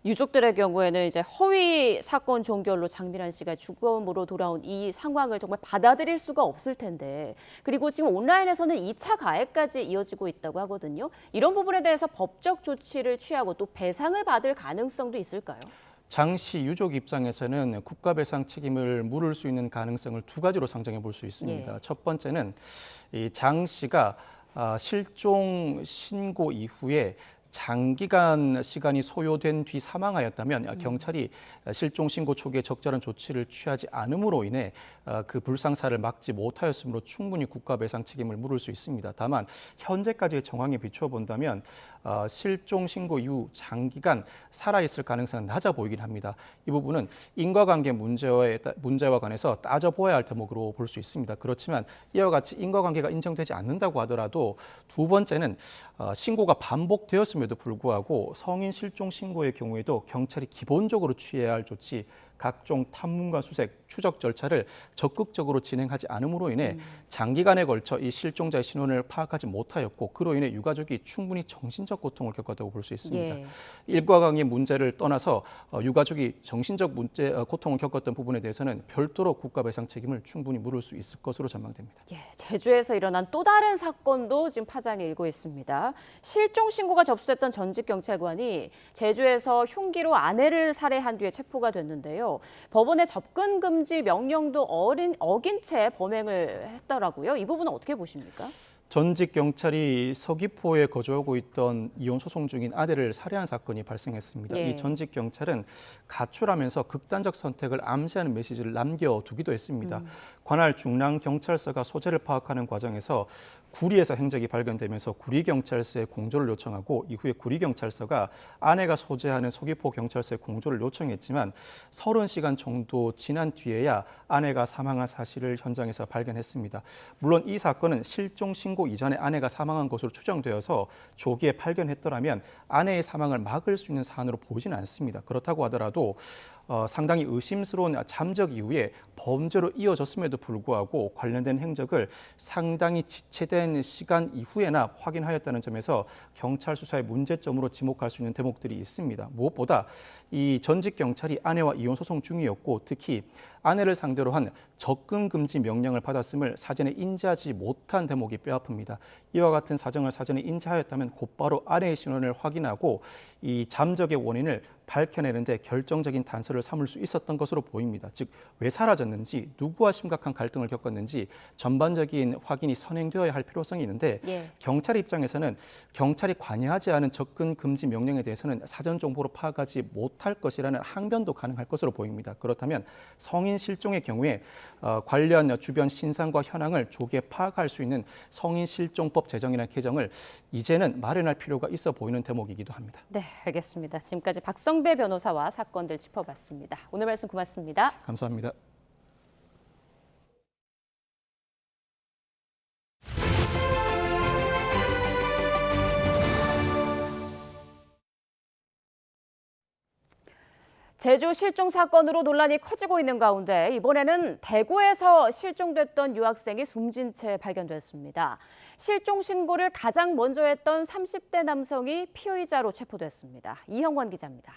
유족들의 경우에는 이제 허위 사건 종결로 장미란 씨가 죽음으로 돌아온 이 상황을 정말 받아들일 수가 없을 텐데, 그리고 지금 온라인에서는 2차 가해까지 이어지고 있다고 하거든요. 이런 부분에 대해서 법적 조치를 취하고 또 배상을 받을 가능성도 있을까요? 장 씨 유족 입장에서는 국가배상 책임을 물을 수 있는 가능성을 2가지로 상정해 볼 수 있습니다. 첫 번째는 이 장 씨가 실종 신고 이후에 장기간 시간이 소요된 뒤 사망하였다면 경찰이 실종 신고 초기에 적절한 조치를 취하지 않음으로 인해 그 불상사를 막지 못하였으므로 충분히 국가배상 책임을 물을 수 있습니다. 다만 현재까지의 정황에 비춰본다면 실종 신고 이후 장기간 살아있을 가능성은 낮아 보이긴 합니다. 이 부분은 인과관계 문제와 관해서 따져보아야 할 대목으로 볼 수 있습니다. 그렇지만 이와 같이 인과관계가 인정되지 않는다고 하더라도 두 번째는 신고가 반복되었음에도 불구하고 성인 실종 신고의 경우에도 경찰이 기본적으로 취해야 할 조치, 각종 탐문과 수색, 추적 절차를 적극적으로 진행하지 않음으로 인해 장기간에 걸쳐 이 실종자의 신원을 파악하지 못하였고 그로 인해 유가족이 충분히 정신적 고통을 겪었다고 볼 수 있습니다. 예. 일과 강의 문제를 떠나서 유가족이 정신적 고통을 겪었던 부분에 대해서는 별도로 국가배상 책임을 충분히 물을 수 있을 것으로 전망됩니다. 예, 제주에서 일어난 또 다른 사건도 지금 파장이 일고 있습니다. 실종 신고가 접수됐던 전직 경찰관이 제주에서 흉기로 아내를 살해한 뒤에 체포가 됐는데요. 법원의 접근 금지 명령도 어긴 채 범행을 했더라고요. 이 부분은 어떻게 보십니까? 전직 경찰이 서귀포에 거주하고 있던 이혼 소송 중인 아내를 살해한 사건이 발생했습니다. 예. 이 전직 경찰은 가출하면서 극단적 선택을 암시하는 메시지를 남겨두기도 했습니다. 관할 중랑경찰서가 소재를 파악하는 과정에서 구리에서 행적이 발견되면서 구리경찰서에 공조를 요청하고 이후에 구리경찰서가 아내가 소재하는 서귀포 경찰서에 공조를 요청했지만 30시간 정도 지난 뒤에야 아내가 사망한 사실을 현장에서 발견했습니다. 물론 이 사건은 실종 신고 이전에 아내가 사망한 것으로 추정되어서 조기에 발견했더라면 아내의 사망을 막을 수 있는 사안으로 보이지는 않습니다. 그렇다고 하더라도 상당히 의심스러운 잠적 이후에 범죄로 이어졌음에도 불구하고 관련된 행적을 상당히 지체된 시간 이후에나 확인하였다는 점에서 경찰 수사의 문제점으로 지목할 수 있는 대목들이 있습니다. 무엇보다 이 전직 경찰이 아내와 이혼 소송 중이었고 특히 아내를 상대로 한 접근 금지 명령을 받았음을 사전에 인지하지 못한 대목이 뼈아픕니다. 이와 같은 사정을 사전에 인지하였다면 곧바로 아내의 신원을 확인하고 이 잠적의 원인을 밝혀내는데 결정적인 단서를 삼을 수 있었던 것으로 보입니다. 즉, 왜 사라졌는지, 누구와 심각한 갈등을 겪었는지 전반적인 확인이 선행되어야 할 필요성이 있는데 예. 경찰 입장에서는 경찰이 관여하지 않은 접근 금지 명령에 대해서는 사전 정보로 파악하지 못할 것이라는 항변도 가능할 것으로 보입니다. 그렇다면 성인 실종의 경우에 관련 주변 신상과 현황을 조기에 파악할 수 있는 성인 실종법 제정이나 개정을 이제는 마련할 필요가 있어 보이는 대목이기도 합니다. 네, 알겠습니다. 지금까지 박성배 변호사와 사건들 짚어봤습니다. 오늘 말씀 고맙습니다. 감사합니다. 제주 실종 사건으로 논란이 커지고 있는 가운데 이번에는 대구에서 실종됐던 유학생이 숨진 채 발견됐습니다. 실종 신고를 가장 먼저 했던 30대 남성이 피의자로 체포됐습니다. 이형권 기자입니다.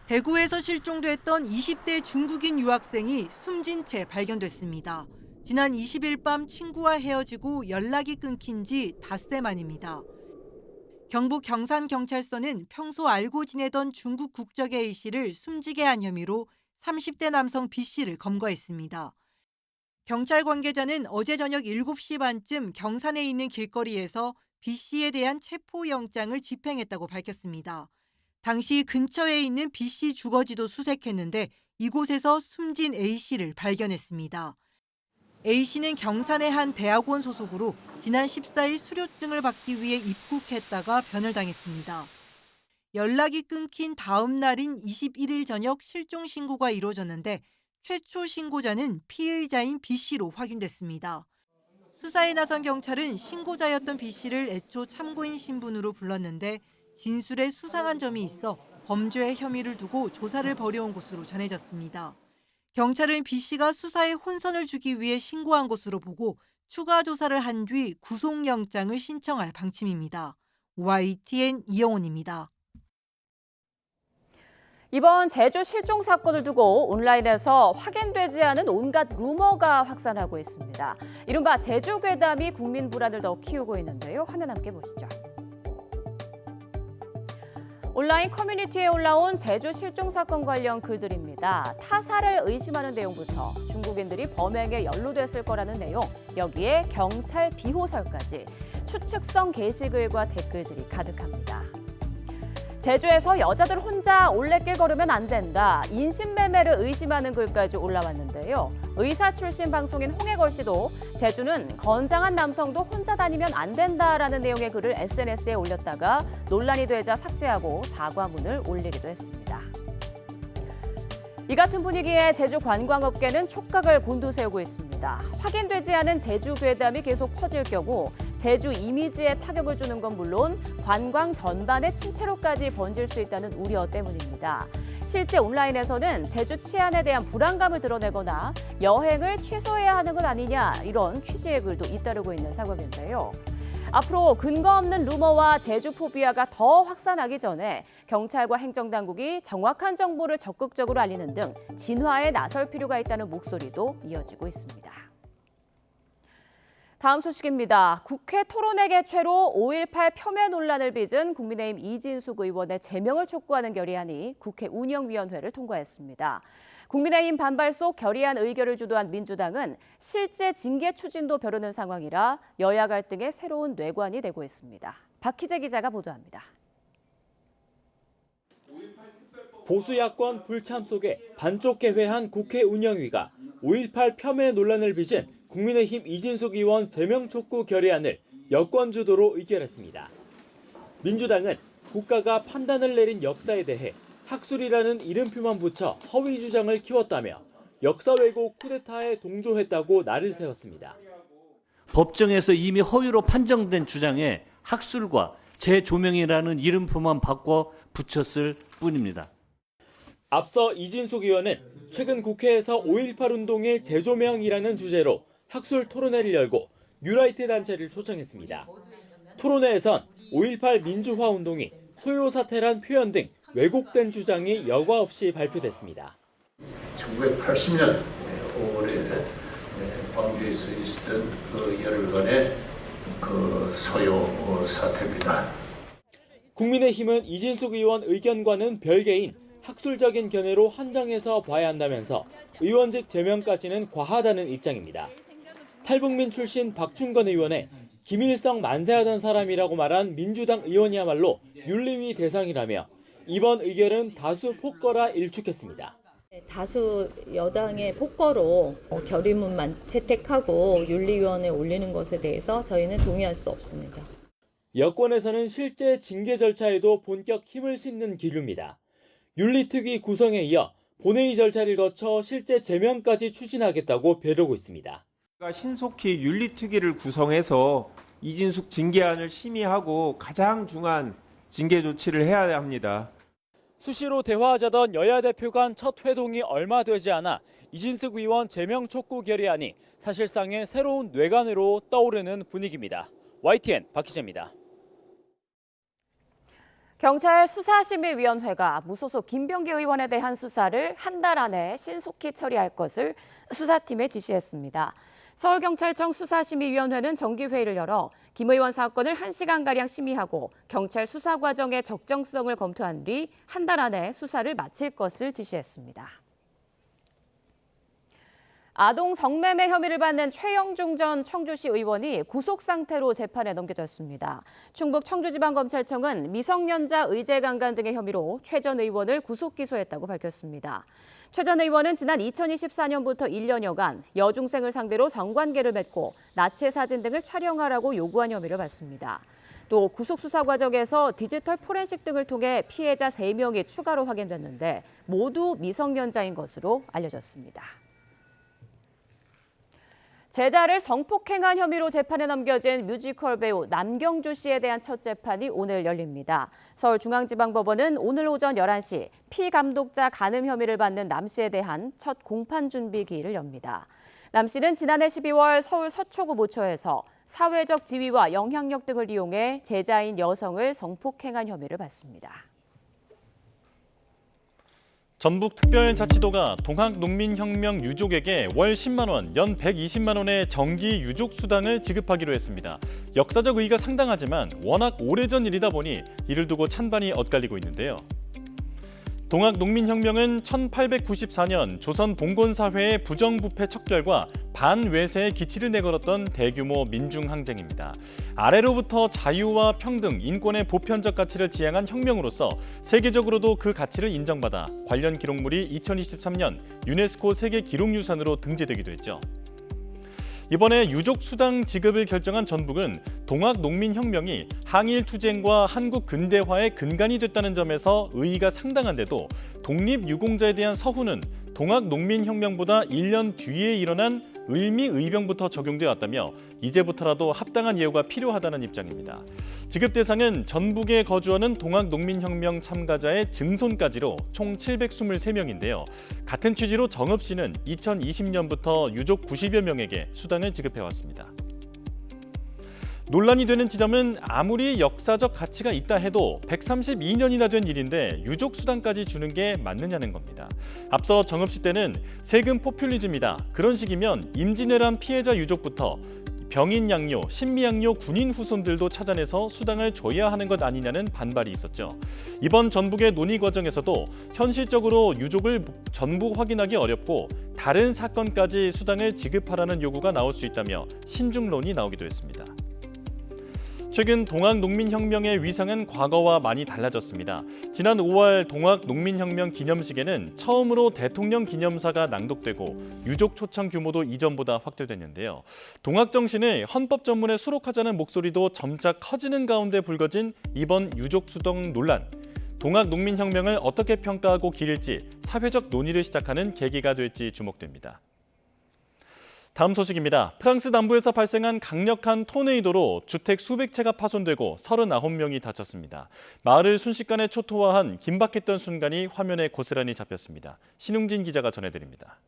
대구에서 실종됐던 20대 중국인 유학생이 숨진 채 발견됐습니다. 지난 20일 밤 친구와 헤어지고 연락이 끊긴 지 닷새 만입니다. 경북 경산경찰서는 평소 알고 지내던 중국 국적의 A씨를 숨지게 한 혐의로 30대 남성 B씨를 검거했습니다. 경찰 관계자는 어제 저녁 7시 반쯤 경산에 있는 길거리에서 B씨에 대한 체포영장을 집행했다고 밝혔습니다. 당시 근처에 있는 B씨 주거지도 수색했는데 이곳에서 숨진 A씨를 발견했습니다. A씨는 경산의 한 대학원 소속으로 지난 14일 수료증을 받기 위해 입국했다가 변을 당했습니다. 연락이 끊긴 다음 날인 21일 저녁 실종 신고가 이루어졌는데 최초 신고자는 피의자인 B씨로 확인됐습니다. 수사에 나선 경찰은 신고자였던 B씨를 애초 참고인 신분으로 불렀는데 진술에 수상한 점이 있어 범죄의 혐의를 두고 조사를 벌여온 것으로 전해졌습니다. 경찰은 B씨가 수사에 혼선을 주기 위해 신고한 것으로 보고 추가 조사를 한 뒤 구속영장을 신청할 방침입니다. YTN 이영훈입니다. 이번 제주 실종 사건을 두고 온라인에서 확인되지 않은 온갖 루머가 확산하고 있습니다. 이른바 제주 괴담이 국민 불안을 더 키우고 있는데요. 화면 함께 보시죠. 온라인 커뮤니티에 올라온 제주 실종 사건 관련 글들입니다. 타사를 의심하는 내용부터 중국인들이 범행에 연루됐을 거라는 내용, 여기에 경찰 비호설까지 추측성 게시글과 댓글들이 가득합니다. 제주에서 여자들 혼자 올레길 걸으면 안 된다, 인신매매를 의심하는 글까지 올라왔는데요. 의사 출신 방송인 홍해걸 씨도 제주는 건장한 남성도 혼자 다니면 안 된다라는 내용의 글을 SNS에 올렸다가 논란이 되자 삭제하고 사과문을 올리기도 했습니다. 이 같은 분위기에 제주 관광업계는 촉각을 곤두세우고 있습니다. 확인되지 않은 제주 괴담이 계속 퍼질 경우 제주 이미지에 타격을 주는 건 물론 관광 전반의 침체로까지 번질 수 있다는 우려 때문입니다. 실제 온라인에서는 제주 치안에 대한 불안감을 드러내거나 여행을 취소해야 하는 것 아니냐 이런 취지의 글도 잇따르고 있는 상황인데요. 앞으로 근거 없는 루머와 제주 포비아가 더 확산하기 전에 경찰과 행정당국이 정확한 정보를 적극적으로 알리는 등 진화에 나설 필요가 있다는 목소리도 이어지고 있습니다. 다음 소식입니다. 국회 토론회 개최로 5.18 폄훼 논란을 빚은 국민의힘 이진숙 의원의 제명을 촉구하는 결의안이 국회 운영위원회를 통과했습니다. 국민의힘 반발 속 결의안 의결을 주도한 민주당은 실제 징계 추진도 벼르는 상황이라 여야 갈등의 새로운 뇌관이 되고 있습니다. 박희재 기자가 보도합니다. 보수 야권 불참 속에 반쪽 개회한 국회 운영위가 5.18 폄훼 논란을 빚은 국민의힘 이진숙 의원 제명 촉구 결의안을 여권 주도로 의결했습니다. 민주당은 국가가 판단을 내린 역사에 대해 학술이라는 이름표만 붙여 허위 주장을 키웠다며 역사 왜곡 쿠데타에 동조했다고 날을 세웠습니다. 법정에서 이미 허위로 판정된 주장에 학술과 재조명이라는 이름표만 바꿔 붙였을 뿐입니다. 앞서 이진숙 의원은 최근 국회에서 5.18 운동의 재조명이라는 주제로 학술 토론회를 열고 뉴라이트 단체를 초청했습니다. 토론회에선 5.18 민주화 운동이 소요 사태란 표현 등 왜곡된 주장이 여과 없이 발표됐습니다. 1980년 5월에 광주에서 있었던 그 열흘간의 그 소요 사태입니다. 국민의힘은 이진숙 의원 의견과는 별개인 학술적인 견해로 한정해서 봐야 한다면서 의원직 제명까지는 과하다는 입장입니다. 탈북민 출신 박충건 의원의 김일성 만세하던 사람이라고 말한 민주당 의원이야말로 윤리위 대상이라며 이번 의결은 다수 폭거라 일축했습니다. 다수 여당의 폭거로 결의문만 채택하고 윤리위원회에 올리는 것에 대해서 저희는 동의할 수 없습니다. 여권에서는 실제 징계 절차에도 본격 힘을 싣는 기류입니다. 윤리특위 구성에 이어 본회의 절차를 거쳐 실제 제명까지 추진하겠다고 벼르고 있습니다. 신속히 윤리특위를 구성해서 이진숙 징계안을 심의하고 가장 중한 징계 조치를 해야 합니다. 수시로 대화하자던 여야 대표 간 첫 회동이 얼마 되지 않아 이진숙 의원 제명 촉구 결의안이 사실상의 새로운 뇌관으로 떠오르는 분위기입니다. YTN 박희재입니다. 경찰 수사심의위원회가 무소속 김병기 의원에 대한 수사를 한 달 안에 신속히 처리할 것을 수사팀에 지시했습니다. 서울경찰청 수사심의위원회는 정기회의를 열어 김 의원 사건을 1시간가량 심의하고 경찰 수사 과정의 적정성을 검토한 뒤 한 달 안에 수사를 마칠 것을 지시했습니다. 아동 성매매 혐의를 받는 최영중 전 청주시 의원이 구속 상태로 재판에 넘겨졌습니다. 충북 청주지방검찰청은 미성년자 의제강간 등의 혐의로 최 전 의원을 구속 기소했다고 밝혔습니다. 최 전 의원은 지난 2024년부터 1년여간 여중생을 상대로 성관계를 맺고 나체 사진 등을 촬영하라고 요구한 혐의를 받습니다. 또 구속 수사 과정에서 디지털 포렌식 등을 통해 피해자 3명이 추가로 확인됐는데 모두 미성년자인 것으로 알려졌습니다. 제자를 성폭행한 혐의로 재판에 넘겨진 뮤지컬 배우 남경주 씨에 대한 첫 재판이 오늘 열립니다. 서울중앙지방법원은 오늘 오전 11시 피감독자 간음 혐의를 받는 남 씨에 대한 첫 공판 준비 기일을 엽니다. 남 씨는 지난해 12월 서울 서초구 모처에서 사회적 지위와 영향력 등을 이용해 제자인 여성을 성폭행한 혐의를 받습니다. 전북특별자치도가 동학농민혁명 유족에게 월 10만 원, 연 120만 원의 정기 유족 수당을 지급하기로 했습니다. 역사적 의의가 상당하지만 워낙 오래전 일이다 보니 이를 두고 찬반이 엇갈리고 있는데요. 동학농민혁명은 1894년 조선 봉건사회의 부정부패 척결과 반외세의 기치를 내걸었던 대규모 민중항쟁입니다. 아래로부터 자유와 평등, 인권의 보편적 가치를 지향한 혁명으로서 세계적으로도 그 가치를 인정받아 관련 기록물이 2023년 유네스코 세계기록유산으로 등재되기도 했죠. 이번에 유족 수당 지급을 결정한 전북은 동학농민혁명이 항일 투쟁과 한국 근대화의 근간이 됐다는 점에서 의의가 상당한데도 독립유공자에 대한 서훈은 동학농민혁명보다 1년 뒤에 일어난 을미의병부터 적용되어 왔다며 이제부터라도 합당한 예우가 필요하다는 입장입니다. 지급 대상은 전북에 거주하는 동학농민혁명 참가자의 증손까지로 총 723명인데요. 같은 취지로 정읍 시는 2020년부터 유족 90여 명에게 수당을 지급해왔습니다. 논란이 되는 지점은 아무리 역사적 가치가 있다 해도 132년이나 된 일인데 유족 수당까지 주는 게 맞느냐는 겁니다. 앞서 정읍시 때는 세금 포퓰리즘이다. 그런 식이면 임진왜란 피해자 유족부터 병인 양료, 신미양료 군인 후손들도 찾아내서 수당을 줘야 하는 것 아니냐는 반발이 있었죠. 이번 전북의 논의 과정에서도 현실적으로 유족을 전부 확인하기 어렵고 다른 사건까지 수당을 지급하라는 요구가 나올 수 있다며 신중론이 나오기도 했습니다. 최근 동학농민혁명의 위상은 과거와 많이 달라졌습니다. 지난 5월 동학농민혁명 기념식에는 처음으로 대통령 기념사가 낭독되고 유족 초청 규모도 이전보다 확대됐는데요. 동학정신을 헌법 전문에 수록하자는 목소리도 점차 커지는 가운데 불거진 이번 유족 수당 논란. 동학농민혁명을 어떻게 평가하고 기릴지 사회적 논의를 시작하는 계기가 될지 주목됩니다. 다음 소식입니다. 프랑스 남부에서 발생한 강력한 토네이도로 주택 수백 채가 파손되고 39명이 다쳤습니다. 마을을 순식간에 초토화한 긴박했던 순간이 화면에 고스란히 잡혔습니다. 신웅진 기자가 전해드립니다.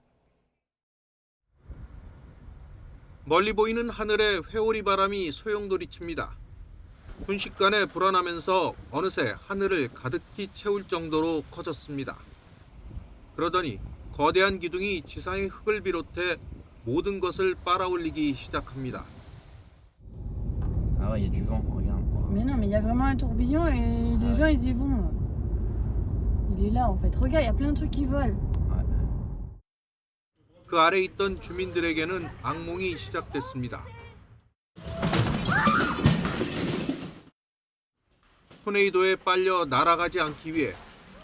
멀리 보이는 하늘에 회오리 바람이 소용돌이칩니다. 순식간에 불어나면서 어느새 하늘을 가득히 채울 정도로 커졌습니다. 그러더니 거대한 기둥이 지상의 흙을 비롯해 모든 것을 빨아올리기 시작합니다. Ah ouais, il y a du vent, regarde. Mais non, mais il y a vraiment un tourbillon et les gens ils y vont. Il est là en fait. Regarde, il y a plein de trucs qui volent. 그 아래 있던 주민들에게는 악몽이 시작됐습니다. 토네이도에 빨려 날아가지 않기 위해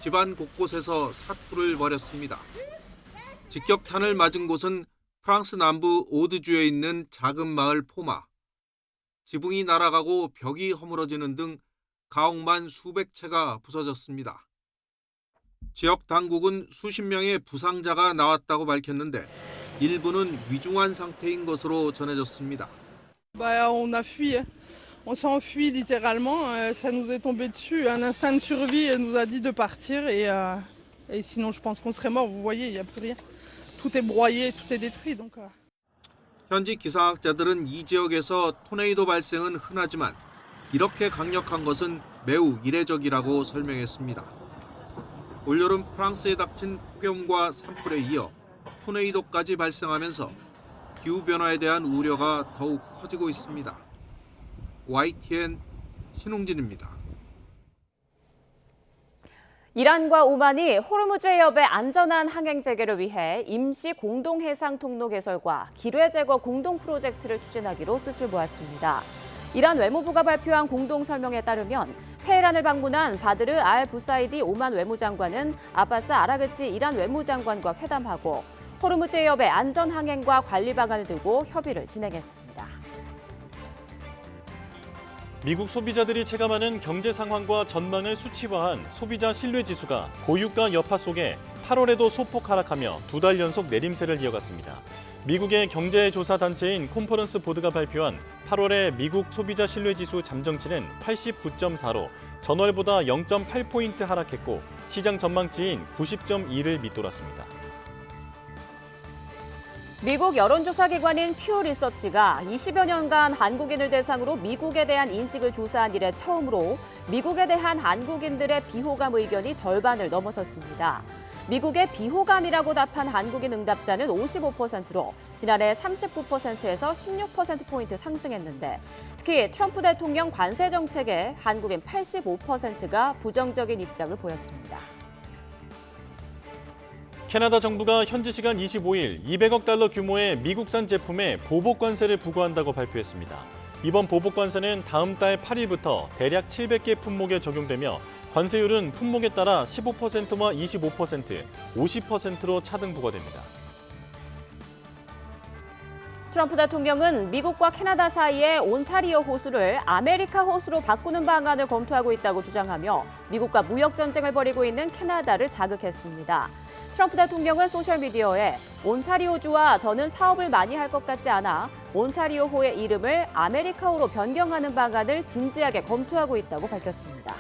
집안 곳곳에서 사투를 벌였습니다. 직격탄을 맞은 곳은 프랑스 남부 오드주에 있는 작은 마을 포마. 지붕이 날아가고 벽이 허물어지는 등 가옥만 수백 채가 부서졌습니다. 지역 당국은 수십 명의 부상자가 나왔다고 밝혔는데 일부는 위중한 상태인 것으로 전해졌습니다. On a fui. On s'est enfui littéralement. Ça nous est tombé dessus. Un instinct de survie nous a dit de partir et sinon je pense qu'on serait mort. Vous voyez, il n'y a plus rien. tout est broyé, tout est détruit. Donc. 현지 기상학자들은 이 지역에서 토네이도 발생은 흔하지만 이렇게 강력한 것은 매우 이례적이라고 설명했습니다. 올여름 프랑스에 닥친 폭염과 산불에 이어 토네이도까지 발생하면서 기후변화에 대한 우려가 더욱 커지고 있습니다. YTN 신홍진입니다. 이란과 오만이 호르무즈 해협의 안전한 항행 재개를 위해 임시 공동 해상 통로 개설과 기뢰 제거 공동 프로젝트를 추진하기로 뜻을 모았습니다. 이란 외무부가 발표한 공동 설명에 따르면 테헤란을 방문한 바드르 알 부사이디 오만 외무장관은 아바스 아라그치 이란 외무장관과 회담하고 호르무즈 해협의 안전 항행과 관리 방안을 두고 협의를 진행했습니다. 미국 소비자들이 체감하는 경제 상황과 전망을 수치화한 소비자 신뢰 지수가 고유가 여파 속에 8월에도 소폭 하락하며 2달 연속 내림세를 이어갔습니다. 미국의 경제조사 단체인 컨퍼런스 보드가 발표한 8월의 미국 소비자 신뢰 지수 잠정치는 89.4로 전월보다 0.8포인트 하락했고 시장 전망치인 90.2를 밑돌았습니다. 미국 여론조사 기관인 퓨 리서치가 20여 년간 한국인을 대상으로 미국에 대한 인식을 조사한 이래 처음으로 미국에 대한 한국인들의 비호감 의견이 절반을 넘어섰습니다. 미국의 비호감이라고 답한 한국인 응답자는 55%로 지난해 39%에서 16%포인트 상승했는데 특히 트럼프 대통령 관세 정책에 한국인 85%가 부정적인 입장을 보였습니다. 캐나다 정부가 현지 시간 25일 200억 달러 규모의 미국산 제품에 보복 관세를 부과한다고 발표했습니다. 이번 보복 관세는 다음 달 8일부터 대략 700개 품목에 적용되며 관세율은 품목에 따라 15%와 25%, 50%로 차등 부과됩니다. 트럼프 대통령은 미국과 캐나다 사이의 온타리오 호수를 아메리카 호수로 바꾸는 방안을 검토하고 있다고 주장하며 미국과 무역 전쟁을 벌이고 있는 캐나다를 자극했습니다. 트럼프 대통령은 소셜미디어에 온타리오주와 더는 사업을 많이 할 것 같지 않아 온타리오호의 이름을 아메리카호로 변경하는 방안을 진지하게 검토하고 있다고 밝혔습니다.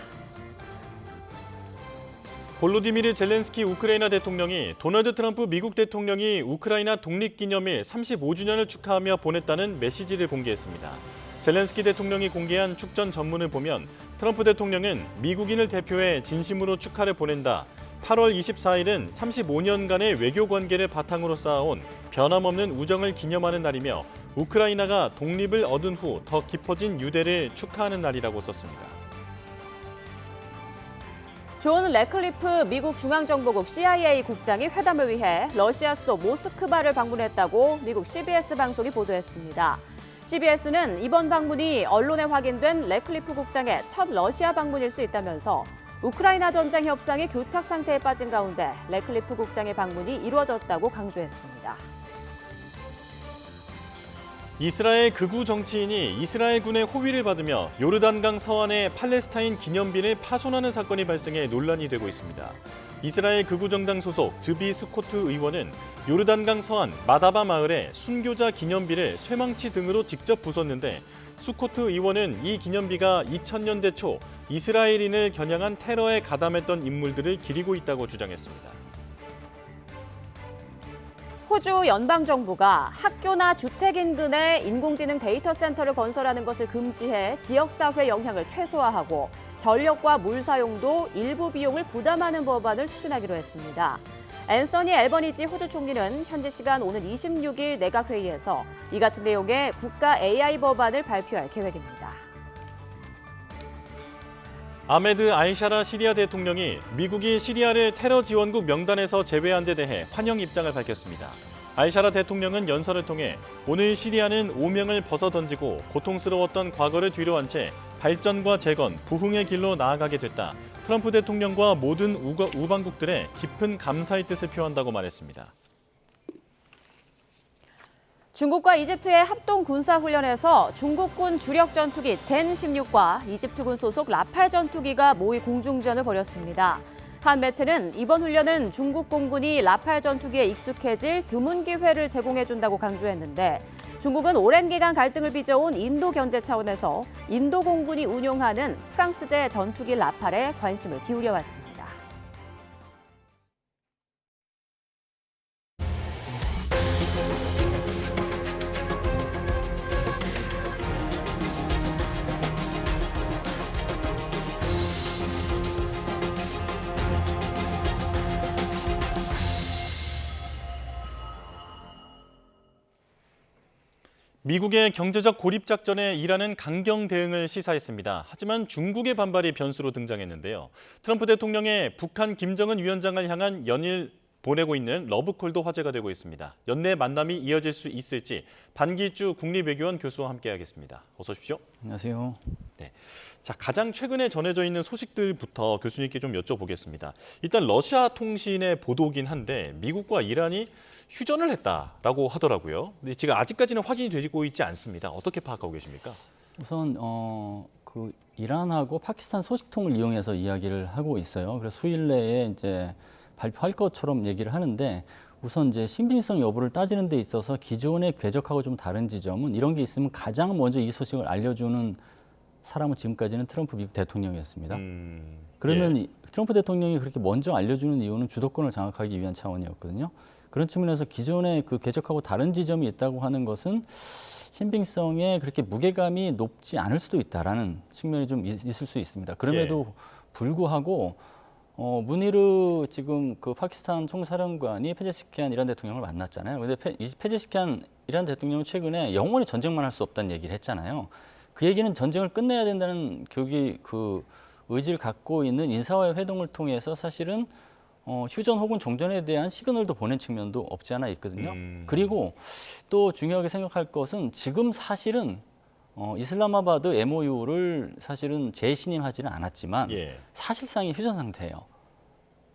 볼로디미르 젤렌스키 우크라이나 대통령이 도널드 트럼프 미국 대통령이 우크라이나 독립기념일 35주년을 축하하며 보냈다는 메시지를 공개했습니다. 젤렌스키 대통령이 공개한 축전 전문을 보면 트럼프 대통령은 미국인을 대표해 진심으로 축하를 보낸다. 8월 24일은 35년간의 외교 관계를 바탕으로 쌓아온 변함없는 우정을 기념하는 날이며 우크라이나가 독립을 얻은 후 더 깊어진 유대를 축하하는 날이라고 썼습니다. 존 래클리프 미국 중앙정보국 CIA 국장이 회담을 위해 러시아 수도 모스크바를 방문했다고 미국 CBS 방송이 보도했습니다. CBS는 이번 방문이 언론에 확인된 래클리프 국장의 첫 러시아 방문일 수 있다면서 우크라이나 전쟁 협상이 교착 상태에 빠진 가운데 래클리프 국장의 방문이 이루어졌다고 강조했습니다. 이스라엘 극우 정치인이 이스라엘군의 호위를 받으며 요르단강 서안의 팔레스타인 기념비를 파손하는 사건이 발생해 논란이 되고 있습니다. 이스라엘 극우 정당 소속 즈비 스코트 의원은 요르단강 서안 마다바 마을에 순교자 기념비를 쇠망치 등으로 직접 부쉈는데 스코트 의원은 이 기념비가 2000년대 초 이스라엘인을 겨냥한 테러에 가담했던 인물들을 기리고 있다고 주장했습니다. 호주 연방정부가 학교나 주택 인근에 인공지능 데이터 센터를 건설하는 것을 금지해 지역사회 영향을 최소화하고 전력과 물 사용도 일부 비용을 부담하는 법안을 추진하기로 했습니다. 앤서니 앨버니지 호주 총리는 현지 시간 오는 26일 내각회의에서 이 같은 내용의 국가 AI 법안을 발표할 계획입니다. 아메드 알샤라 시리아 대통령이 미국이 시리아를 테러 지원국 명단에서 제외한 데 대해 환영 입장을 밝혔습니다. 알샤라 대통령은 연설을 통해 오늘 시리아는 오명을 벗어던지고 고통스러웠던 과거를 뒤로한 채 발전과 재건, 부흥의 길로 나아가게 됐다. 트럼프 대통령과 모든 우방국들의 깊은 감사의 뜻을 표한다고 말했습니다. 중국과 이집트의 합동 군사훈련에서 중국군 주력 전투기 젠-16과 이집트군 소속 라팔 전투기가 모의 공중전을 벌였습니다. 한 매체는 이번 훈련은 중국 공군이 라팔 전투기에 익숙해질 드문 기회를 제공해준다고 강조했는데 중국은 오랜 기간 갈등을 빚어온 인도 견제 차원에서 인도 공군이 운용하는 프랑스제 전투기 라팔에 관심을 기울여왔습니다. 미국의 경제적 고립 작전에 이란은 강경 대응을 시사했습니다. 하지만 중국의 반발이 변수로 등장했는데요. 트럼프 대통령의 북한 김정은 위원장을 향한 연일 보내고 있는 러브콜도 화제가 되고 있습니다. 연내 만남이 이어질 수 있을지 반기주 국립외교원 교수와 함께하겠습니다. 어서 오십시오. 안녕하세요. 네. 자, 가장 최근에 전해져 있는 소식들부터 교수님께 좀 여쭤보겠습니다. 일단 러시아 통신의 보도긴 한데 미국과 이란이 휴전을 했다라고 하더라고요. 근데 지금 아직까지는 확인이 되고 있지 않습니다. 어떻게 파악하고 계십니까? 우선 그 이란하고 파키스탄 소식통을 이용해서 이야기를 하고 있어요. 그래서 수일 내에 이제 발표할 것처럼 얘기를 하는데 우선 이제 신빙성 여부를 따지는 데 있어서 기존의 궤적하고 좀 다른 지점은 이런 게 있으면 가장 먼저 이 소식을 알려주는 사람은 지금까지는 트럼프 미국 대통령이었습니다. 그러면 예. 트럼프 대통령이 그렇게 먼저 알려주는 이유는 주도권을 장악하기 위한 차원이었거든요. 그런 측면에서 기존의 그 궤적하고 다른 지점이 있다고 하는 것은 신빙성에 그렇게 무게감이 높지 않을 수도 있다라는 측면이 좀 있을 수 있습니다. 그럼에도 불구하고 무니르 지금 그 파키스탄 총사령관이 페제시키안 이란 대통령을 만났잖아요. 근데 이 페제시키안 이란 대통령은 최근에 영원히 전쟁만 할 수 없다는 얘기를 했잖아요. 그 얘기는 전쟁을 끝내야 된다는 그 의지를 갖고 있는 인사와의 회동을 통해서 사실은 휴전 혹은 종전에 대한 시그널도 보낸 측면도 없지 않아 있거든요. 그리고 또 중요하게 생각할 것은 지금 사실은 이슬라마바드 MOU를 사실은 재신임하지는 않았지만 사실상의 휴전 상태예요.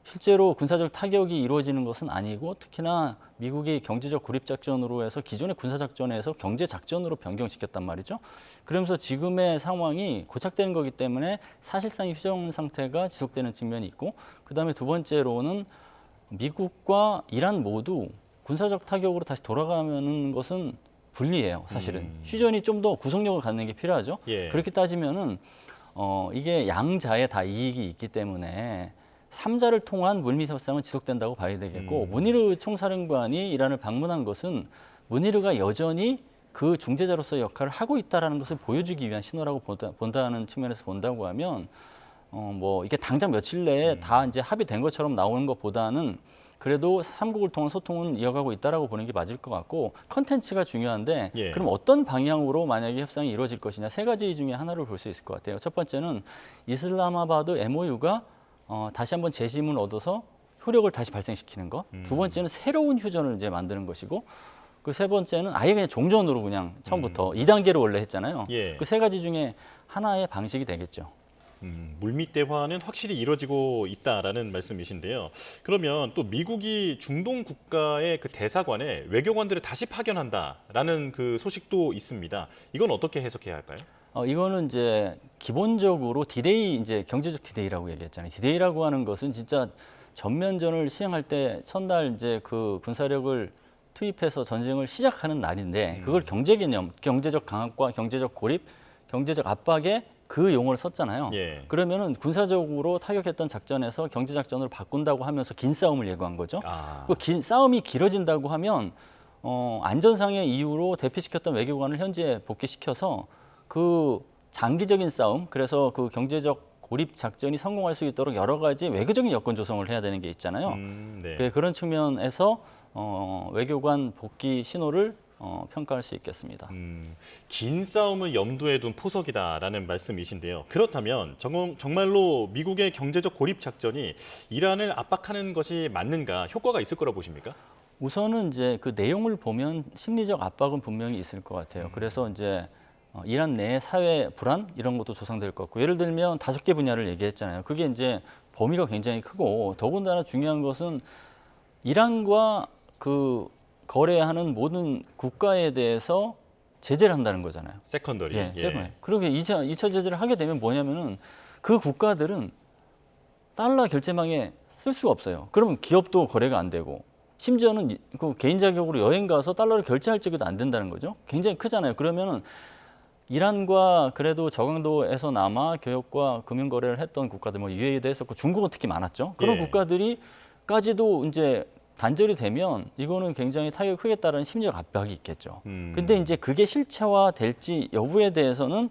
실제로 군사적 타격이 이루어지는 것은 아니고 특히나 미국이 경제적 고립 작전으로 해서 기존의 군사 작전에서 경제 작전으로 변경시켰단 말이죠. 그러면서 지금의 상황이 고착되는 거기 때문에 사실상의 휴전 상태가 지속되는 측면이 있고, 그다음에 두 번째로는 미국과 이란 모두 군사적 타격으로 다시 돌아가는 것은 불리해요. 사실은 휴전이 좀 더 구속력을 갖는 게 필요하죠. 예. 그렇게 따지면은 이게 양자에 다 이익이 있기 때문에 3자를 통한 물밑 협상은 지속된다고 봐야 되겠고, 무니르 총사령관이 이란을 방문한 것은 무니르가 여전히 그 중재자로서의 역할을 하고 있다는 것을 보여주기 위한 신호라고 본다는 측면에서 본다고 하면 뭐 이게 당장 며칠 내에 다 이제 합의된 것처럼 나오는 것보다는 그래도 삼국을 통한 소통은 이어가고 있다라고 보는 게 맞을 것 같고, 컨텐츠가 중요한데 예. 그럼 어떤 방향으로 만약에 협상이 이루어질 것이냐, 세 가지 중에 하나를 볼 수 있을 것 같아요. 첫 번째는 이슬라마바드 MOU가 다시 한번 재심을 얻어서 효력을 다시 발생시키는 것. 두 번째는 새로운 휴전을 이제 만드는 것이고, 그 세 번째는 아예 그냥 종전으로 그냥 처음부터 2단계로 원래 했잖아요. 예. 그 세 가지 중에 하나의 방식이 되겠죠. 물밑 대화는 확실히 이루어지고 있다라는 말씀이신데요. 그러면 또 미국이 중동 국가의 그 대사관에 외교관들을 다시 파견한다라는 그 소식도 있습니다. 이건 어떻게 해석해야 할까요? 이거는 이제 기본적으로 디데이, 이제 경제적 디데이라고 얘기했잖아요. 디데이라고 하는 것은 진짜 전면전을 시행할 때 첫날 이제 그 군사력을 투입해서 전쟁을 시작하는 날인데, 그걸 경제 개념, 경제적 강압과 경제적 고립, 경제적 압박에 그 용어를 썼잖아요. 예. 그러면은 군사적으로 타격했던 작전에서 경제 작전으로 바꾼다고 하면서 긴 싸움을 예고한 거죠. 그 긴 싸움이 길어진다고 하면 안전상의 이유로 대피시켰던 외교관을 현지에 복귀시켜서 그 장기적인 싸움, 그래서 그 경제적 고립 작전이 성공할 수 있도록 여러 가지 외교적인 여건 조성을 해야 되는 게 있잖아요. 네. 그런 측면에서 외교관 복귀 신호를 평가할 수 있겠습니다. 긴 싸움을 염두에 둔 포석이다라는 말씀이신데요. 그렇다면 정말로 미국의 경제적 고립 작전이 이란을 압박하는 것이 맞는가, 효과가 있을 거라고 보십니까? 우선은 이제 그 내용을 보면 심리적 압박은 분명히 있을 것 같아요. 그래서 이제 이란 내 사회 불안 이런 것도 조성될 것 같고, 예를 들면 5개 분야를 얘기했잖아요. 그게 이제 범위가 굉장히 크고, 더군다나 중요한 것은 이란과 그 거래하는 모든 국가에 대해서 제재를 한다는 거잖아요. 세컨더리. 예, 세컨더리. 그렇게 2차 제재를 하게 되면 뭐냐면은 그 국가들은 달러 결제망에 쓸 수가 없어요. 그러면 기업도 거래가 안 되고, 심지어는 그 개인 자격으로 여행 가서 달러를 결제할 적에도 안 된다는 거죠. 굉장히 크잖아요. 그러면은 이란과 그래도 저강도에서나마 교역과 금융 거래를 했던 국가들, 뭐 UAE도 했었고 중국은 특히 많았죠. 그런 국가들이까지도 이제 단절이 되면 이거는 굉장히 타격이 크겠다는 심리적 압박이 있겠죠. 근데 이제 그게 실체화될지 여부에 대해서는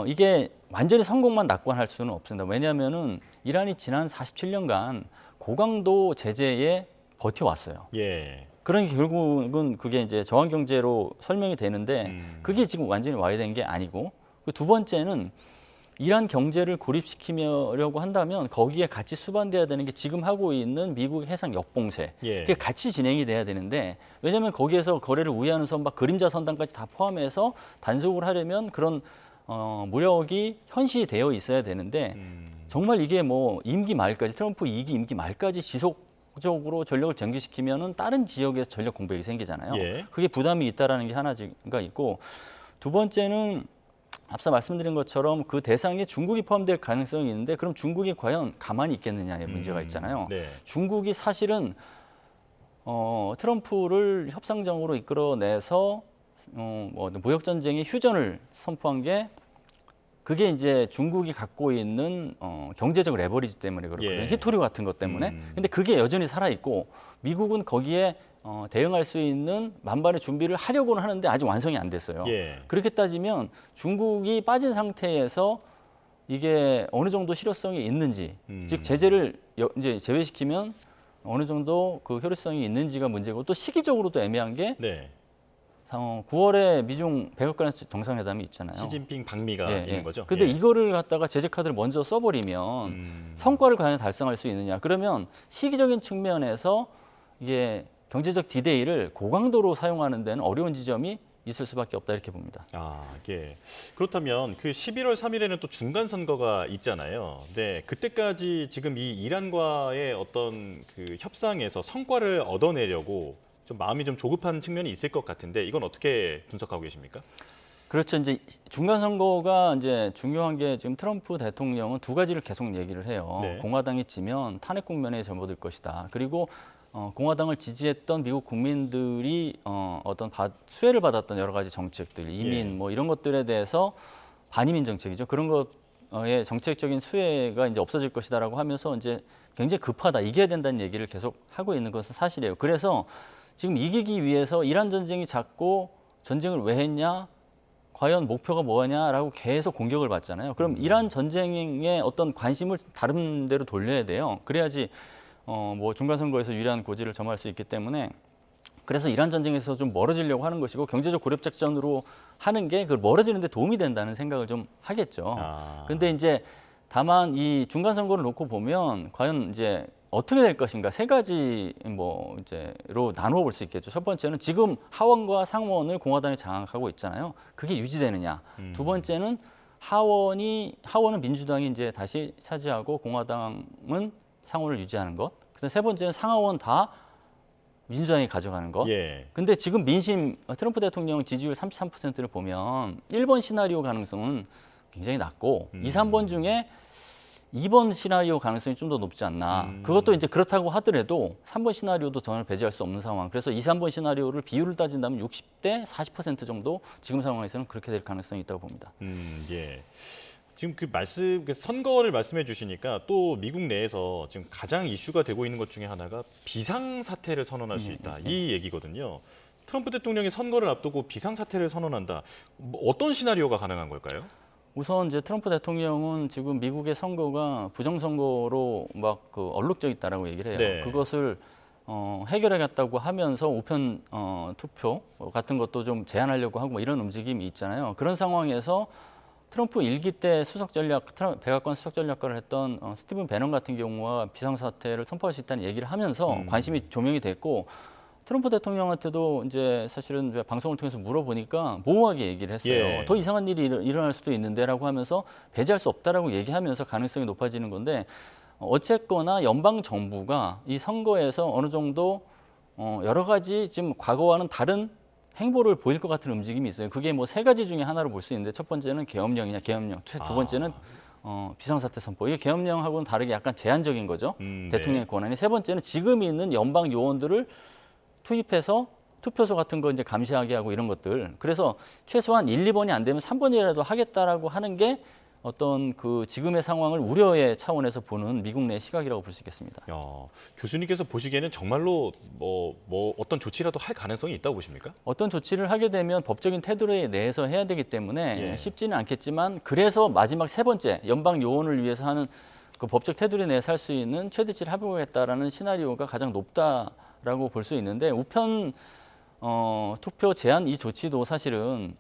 이게 완전히 성공만 낙관할 수는 없습니다. 왜냐하면은 이란이 지난 47년간 고강도 제재에 버텨왔어요. 예. 그러니까 결국은 그게 이제 저항 경제로 설명이 되는데, 그게 지금 완전히 와해된 게 아니고, 두 번째는 이란 경제를 고립시키려고 한다면 거기에 같이 수반돼야 되는 게 지금 하고 있는 미국의 해상 역봉쇄. 예. 그게 같이 진행이 돼야 되는데, 왜냐하면 거기에서 거래를 우회하는 선박, 그림자 선단까지 다 포함해서 단속을 하려면 그런 무력이 현시되어 있어야 되는데, 정말 이게 뭐 임기 말까지, 트럼프 2기 임기 말까지 지속적으로 전력을 전개시키면은 다른 지역에서 전력 공백이 생기잖아요. 예. 그게 부담이 있다라는 게 하나가 있고, 두 번째는 앞서 말씀드린 것처럼 그 대상에 중국이 포함될 가능성이 있는데, 그럼 중국이 과연 가만히 있겠느냐의 문제가 있잖아요. 네. 중국이 사실은 트럼프를 협상장으로 이끌어내서 뭐 무역 전쟁의 휴전을 선포한 게, 그게 이제 중국이 갖고 있는 경제적 레버리지 때문에 그렇거든요. 히토류 같은 것 때문에. 근데 그게 여전히 살아 있고, 미국은 거기에 대응할 수 있는 만반의 준비를 하려고는 하는데 아직 완성이 안 됐어요. 예. 그렇게 따지면 중국이 빠진 상태에서 이게 어느 정도 실효성이 있는지, 즉 제재를 이제 제외시키면 어느 정도 그 효율성이 있는지가 문제고, 또 시기적으로도 애매한 게 9월에 미중 백악관 정상회담이 있잖아요. 시진핑 방미가 있는 거죠. 근데 이거를 갖다가 제재 카드를 먼저 써버리면 성과를 과연 달성할 수 있느냐? 그러면 시기적인 측면에서 이게 경제적 디데이를 고강도로 사용하는 데는 어려운 지점이 있을 수밖에 없다 이렇게 봅니다. 예. 그렇다면 그 11월 3일에는 또 중간 선거가 있잖아요. 네, 그때까지 지금 이 이란과의 어떤 그 협상에서 성과를 얻어내려고 좀 마음이 좀 조급한 측면이 있을 것 같은데 이건 어떻게 분석하고 계십니까? 그렇죠. 이제 중간 선거가 이제 중요한 게 지금 트럼프 대통령은 두 가지를 계속 얘기를 해요. 네. 공화당이 지면 탄핵 국면에 접어들 것이다. 그리고 공화당을 지지했던 미국 국민들이 어떤 수혜를 받았던 여러 가지 정책들, 이민 뭐 이런 것들에 대해서 반이민 정책이죠. 그런 것의 정책적인 수혜가 이제 없어질 것이다라고 하면서 이제 굉장히 급하다, 이겨야 된다는 얘기를 계속 하고 있는 것은 사실이에요. 그래서 지금 이기기 위해서 이란 전쟁이 자꾸 전쟁을 왜 했냐? 과연 목표가 뭐냐라고 계속 공격을 받잖아요. 그럼 이란 전쟁에 어떤 관심을 다른 데로 돌려야 돼요. 그래야지 뭐 중간 선거에서 유리한 고지를 점할 수 있기 때문에 그래서 이란 전쟁에서 좀 멀어지려고 하는 것이고 경제적 고립 작전으로 하는 게 그 멀어지는 데 도움이 된다는 생각을 좀 하겠죠. 근데 이제 다만 이 중간 선거를 놓고 보면 과연 이제 어떻게 될 것인가 세 가지 뭐 이제로 나누어 볼 수 있겠죠. 첫 번째는 지금 하원과 상원을 공화당이 장악하고 있잖아요. 그게 유지되느냐. 두 번째는 하원은 민주당이 이제 다시 차지하고 공화당은 상원을 유지하는 것. 그다음 세 번째는 상하원 다 민주당이 가져가는 것. 근데 지금 민심 트럼프 대통령 지지율 33%를 보면 1번 시나리오 가능성은 굉장히 낮고 2, 3번 중에 2번 시나리오 가능성이 좀 더 높지 않나. 그것도 이제 그렇다고 하더라도 3번 시나리오도 전혀 배제할 수 없는 상황. 그래서 2, 3번 시나리오를 비율을 따진다면 60대 40% 정도 지금 상황에서는 그렇게 될 가능성이 있다고 봅니다. 예. 지금 선거를 말씀해 주시니까 또 미국 내에서 지금 가장 이슈가 되고 있는 것 중에 하나가 비상사태를 선언할 수 있다. 이 얘기거든요. 트럼프 대통령이 선거를 앞두고 비상사태를 선언한다. 뭐 어떤 시나리오가 가능한 걸까요? 우선 이제 트럼프 대통령은 지금 미국의 선거가 부정선거로 막 얼룩져 있다라고 얘기를 해요. 네. 그것을 해결하겠다고 하면서 우편 투표 같은 것도 좀 제한하려고 하고 뭐 이런 움직임이 있잖아요. 그런 상황에서 트럼프 1기 때 백악관 수석 전략가를 했던 스티븐 배넌 같은 경우와 비상사태를 선포할 수 있다는 얘기를 하면서 관심이 조명이 됐고 트럼프 대통령한테도 이제 사실은 방송을 통해서 물어보니까 모호하게 얘기를 했어요. 더 이상한 일이 일어날 수도 있는데라고 하면서 배제할 수 없다라고 얘기하면서 가능성이 높아지는 건데 어쨌거나 연방 정부가 이 선거에서 어느 정도 여러 가지 지금 과거와는 다른 행보를 보일 것 같은 움직임이 있어요. 그게 뭐 세 가지 중에 하나로 볼 수 있는데 첫 번째는 계엄령, 두 번째는 비상사태 선포. 이게 계엄령하고는 다르게 약간 제한적인 거죠. 대통령의 권한이. 세 번째는 지금 있는 연방 요원들을 투입해서 투표소 같은 거 이제 감시하게 하고 이런 것들. 그래서 최소한 1, 2번이 안 되면 3번이라도 하겠다라고 하는 게 어떤 그 지금의 상황을 우려의 차원에서 보는 미국 내 시각이라고 볼 수 있겠습니다. 교수님께서 보시기에는 정말로 뭐 어떤 조치라도 할 가능성이 있다고 보십니까? 어떤 조치를 하게 되면 법적인 테두리 내에서 해야 되기 때문에 쉽지는 않겠지만 그래서 마지막 세 번째 연방 요원을 위해서 하는 그 법적 테두리 내에서 할 수 있는 최대치를 해보겠다라는 시나리오가 가장 높다라고 볼 수 있는데 우편 투표 제한 이 조치도 사실은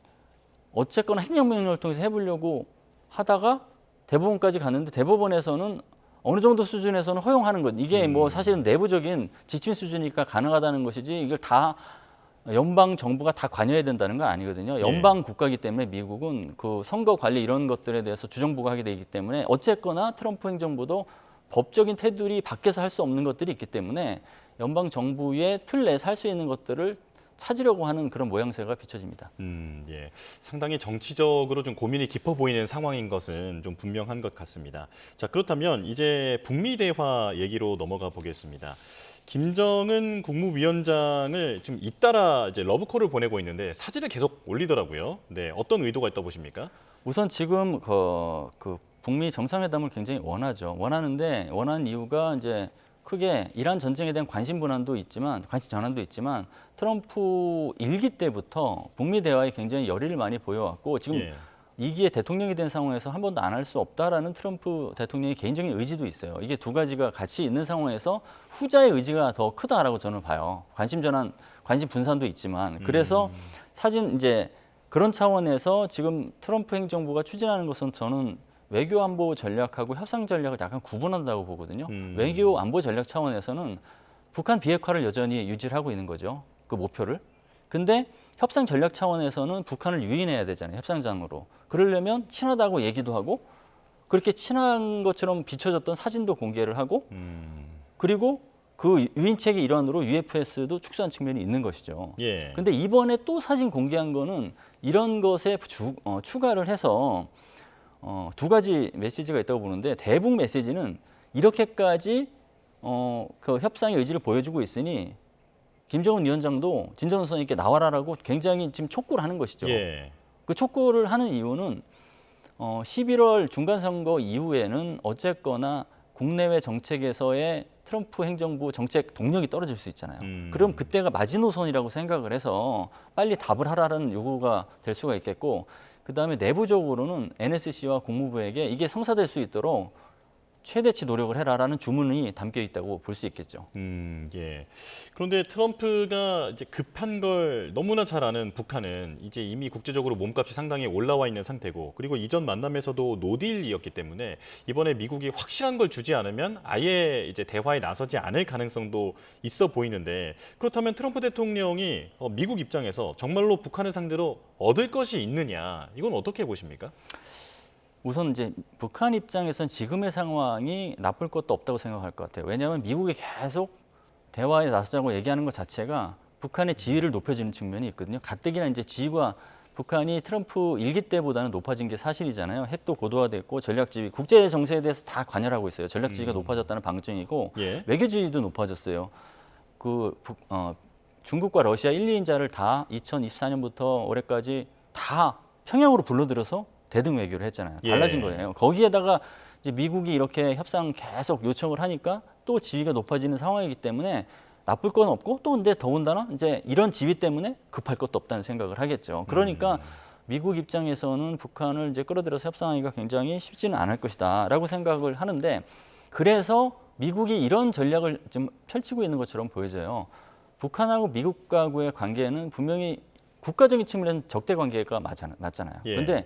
어쨌거나 행정명령을 통해서 해보려고 하다가 대법원까지 갔는데 대법원에서는 어느 정도 수준에서는 허용하는 것. 이게 뭐 사실은 내부적인 지침 수준이니까 가능하다는 것이지 이걸 다 연방 정부가 다 관여해야 된다는 건 아니거든요. 연방 국가이기 때문에 미국은 그 선거 관리 이런 것들에 대해서 주정부가 하게 되기 때문에 어쨌거나 트럼프 행정부도 법적인 테두리 밖에서 할 수 없는 것들이 있기 때문에 연방 정부의 틀 내에서 할 수 있는 것들을 찾으려고 하는 그런 모양새가 비춰집니다. 상당히 정치적으로 좀 고민이 깊어 보이는 상황인 것은 좀 분명한 것 같습니다. 자, 그렇다면 이제 북미 대화 얘기로 넘어가 보겠습니다. 김정은 국무위원장을 지금 잇따라 이제 러브콜을 보내고 있는데 사진을 계속 올리더라고요. 네, 어떤 의도가 있다고 보십니까? 우선 지금 그 북미 정상회담을 굉장히 원하는데 원하는 이유가 이제 크게 이란 전쟁에 대한 관심 전환도 있지만 트럼프 1기 때부터 북미 대화에 굉장히 열의를 많이 보여왔고 지금 2기에 대통령이 된 상황에서 한 번도 안 할 수 없다라는 트럼프 대통령의 개인적인 의지도 있어요. 이게 두 가지가 같이 있는 상황에서 후자의 의지가 더 크다라고 저는 봐요. 관심 전환, 관심 분산도 있지만 그래서 사진 이제 그런 차원에서 지금 트럼프 행정부가 추진하는 것은 저는 외교 안보 전략하고 협상 전략을 약간 구분한다고 보거든요. 외교 안보 전략 차원에서는 북한 비핵화를 여전히 유지를 하고 있는 거죠. 그 목표를. 근데 협상 전략 차원에서는 북한을 유인해야 되잖아요. 협상장으로. 그러려면 친하다고 얘기도 하고 그렇게 친한 것처럼 비춰졌던 사진도 공개를 하고 그리고 그 유인책의 일환으로 UFS도 축소한 측면이 있는 것이죠. 예. 근데 이번에 또 사진 공개한 거는 이런 것에 추가를 해서 두 가지 메시지가 있다고 보는데 대북 메시지는 이렇게까지 그 협상의 의지를 보여주고 있으니 김정은 위원장도 진정은 선생님께 나와라라고 굉장히 지금 촉구를 하는 것이죠. 예. 그 촉구를 하는 이유는 11월 중간선거 이후에는 어쨌거나 국내외 정책에서의 트럼프 행정부 정책 동력이 떨어질 수 있잖아요. 그럼 그때가 마지노선이라고 생각을 해서 빨리 답을 하라는 요구가 될 수가 있겠고 그다음에 내부적으로는 NSC와 국무부에게 이게 성사될 수 있도록 최대치 노력을 해라라는 주문이 담겨 있다고 볼 수 있겠죠. 예. 그런데 트럼프가 이제 급한 걸 너무나 잘 아는 북한은 이제 이미 국제적으로 몸값이 상당히 올라와 있는 상태고 그리고 이전 만남에서도 노딜이었기 때문에 이번에 미국이 확실한 걸 주지 않으면 아예 이제 대화에 나서지 않을 가능성도 있어 보이는데 그렇다면 트럼프 대통령이 미국 입장에서 정말로 북한을 상대로 얻을 것이 있느냐 이건 어떻게 보십니까? 우선 이제 북한 입장에서는 지금의 상황이 나쁠 것도 없다고 생각할 것 같아요. 왜냐하면 미국이 계속 대화에 나서자고 얘기하는 것 자체가 북한의 지위를 높여주는 측면이 있거든요. 가뜩이나 이제 지위가 북한이 트럼프 일기 때보다는 높아진 게 사실이잖아요. 핵도 고도화됐고 전략 지위, 국제 정세에 대해서 다 관여하고 있어요. 전략 지위가 높아졌다는 방증이고 예. 외교 지위도 높아졌어요. 중국과 러시아 1, 2인자를 다 2024년부터 올해까지 다 평양으로 불러들여서 대등 외교를 했잖아요. 달라진 거예요. 거기에다가 이제 미국이 이렇게 협상 계속 요청을 하니까 또 지위가 높아지는 상황이기 때문에 나쁠 건 없고 또 근데 더군다나 이제 이런 지위 때문에 급할 것도 없다는 생각을 하겠죠. 그러니까 미국 입장에서는 북한을 이제 끌어들여서 협상하기가 굉장히 쉽지는 않을 것이다라고 생각을 하는데 그래서 미국이 이런 전략을 좀 펼치고 있는 것처럼 보여져요. 북한하고 미국과의 관계는 분명히 국가적인 측면에서는 적대 관계가 맞잖아요. 그런데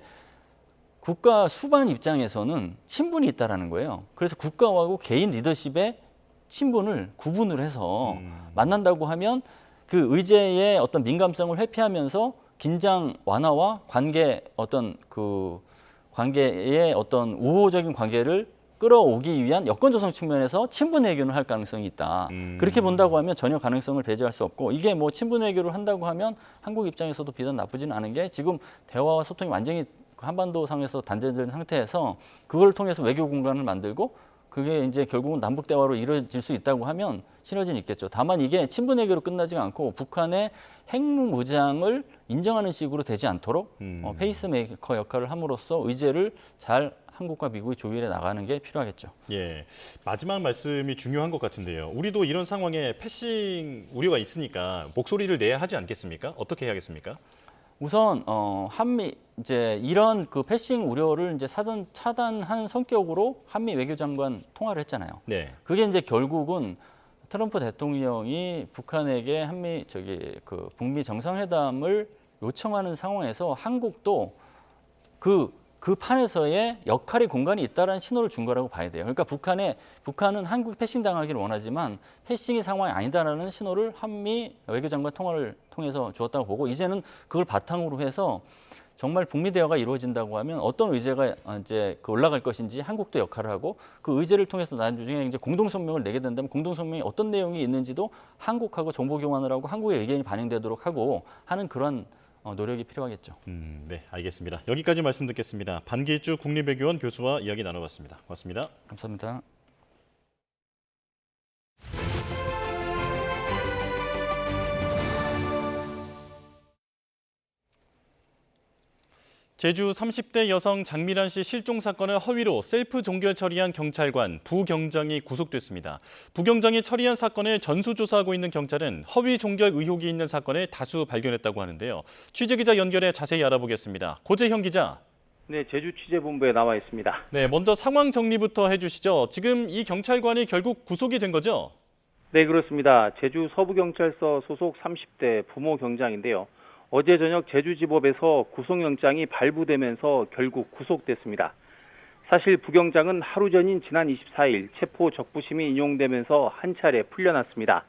국가 수반 입장에서는 친분이 있다라는 거예요. 그래서 국가하고 개인 리더십의 친분을 구분을 해서 만난다고 하면 그 의제의 어떤 민감성을 회피하면서 긴장 완화와 관계의 어떤 우호적인 관계를 끌어오기 위한 여건 조성 측면에서 친분 외교를 할 가능성이 있다. 그렇게 본다고 하면 전혀 가능성을 배제할 수 없고 이게 뭐 친분 외교를 한다고 하면 한국 입장에서도 비단 나쁘지는 않은 게 지금 대화와 소통이 완전히 한반도 상에서 단절된 상태에서 그걸 통해서 외교 공간을 만들고 그게 이제 결국은 남북 대화로 이루어질 수 있다고 하면 시너지는 있겠죠. 다만 이게 친분 외교로 끝나지가 않고 북한의 핵무장을 인정하는 식으로 되지 않도록 페이스메이커 역할을 함으로써 의제를 잘 한국과 미국이 조율해 나가는 게 필요하겠죠. 예, 마지막 말씀이 중요한 것 같은데요. 우리도 이런 상황에 패싱 우려가 있으니까 목소리를 내야 하지 않겠습니까? 어떻게 해야겠습니까? 우선 한미 이제 이런 그 패싱 우려를 이제 사전 차단한 성격으로 한미 외교장관 통화를 했잖아요. 네. 그게 이제 결국은 트럼프 대통령이 북한에게 북미 정상회담을 요청하는 상황에서 한국도 그 판에서의 역할의 공간이 있다라는 신호를 준 거라고 봐야 돼요. 그러니까 북한은 한국이 패싱 당하기를 원하지만 패싱이 상황이 아니다라는 신호를 한미 외교장관 통화를 통해서 주었다고 보고 이제는 그걸 바탕으로 해서 정말 북미 대화가 이루어진다고 하면 어떤 의제가 이제 올라갈 것인지 한국도 역할을 하고 그 의제를 통해서 나중에 이제 공동 성명을 내게 된다면 공동 성명에 어떤 내용이 있는지도 한국하고 정보 교환을 하고 한국의 의견이 반영되도록 하고 하는 그런 노력이 필요하겠죠. 네, 알겠습니다. 여기까지 말씀 듣겠습니다. 반기주 국립외교원 교수와 이야기 나눠봤습니다. 고맙습니다. 감사합니다. 제주 30대 여성 장미란 씨 실종 사건을 허위로 셀프 종결 처리한 경찰관 부경장이 구속됐습니다. 부경장이 처리한 사건을 전수조사하고 있는 경찰은 허위 종결 의혹이 있는 사건을 다수 발견했다고 하는데요. 취재기자 연결해 자세히 알아보겠습니다. 고재형 기자. 네, 제주 취재본부에 나와 있습니다. 네, 먼저 상황 정리부터 해주시죠. 지금 이 경찰관이 결국 구속이 된 거죠? 네, 그렇습니다. 제주 서부경찰서 소속 30대 부모 경장인데요. 어제 저녁 제주지법에서 구속영장이 발부되면서 결국 구속됐습니다. 사실 부경장은 하루 전인 지난 24일 체포 적부심이 인용되면서 한 차례 풀려났습니다.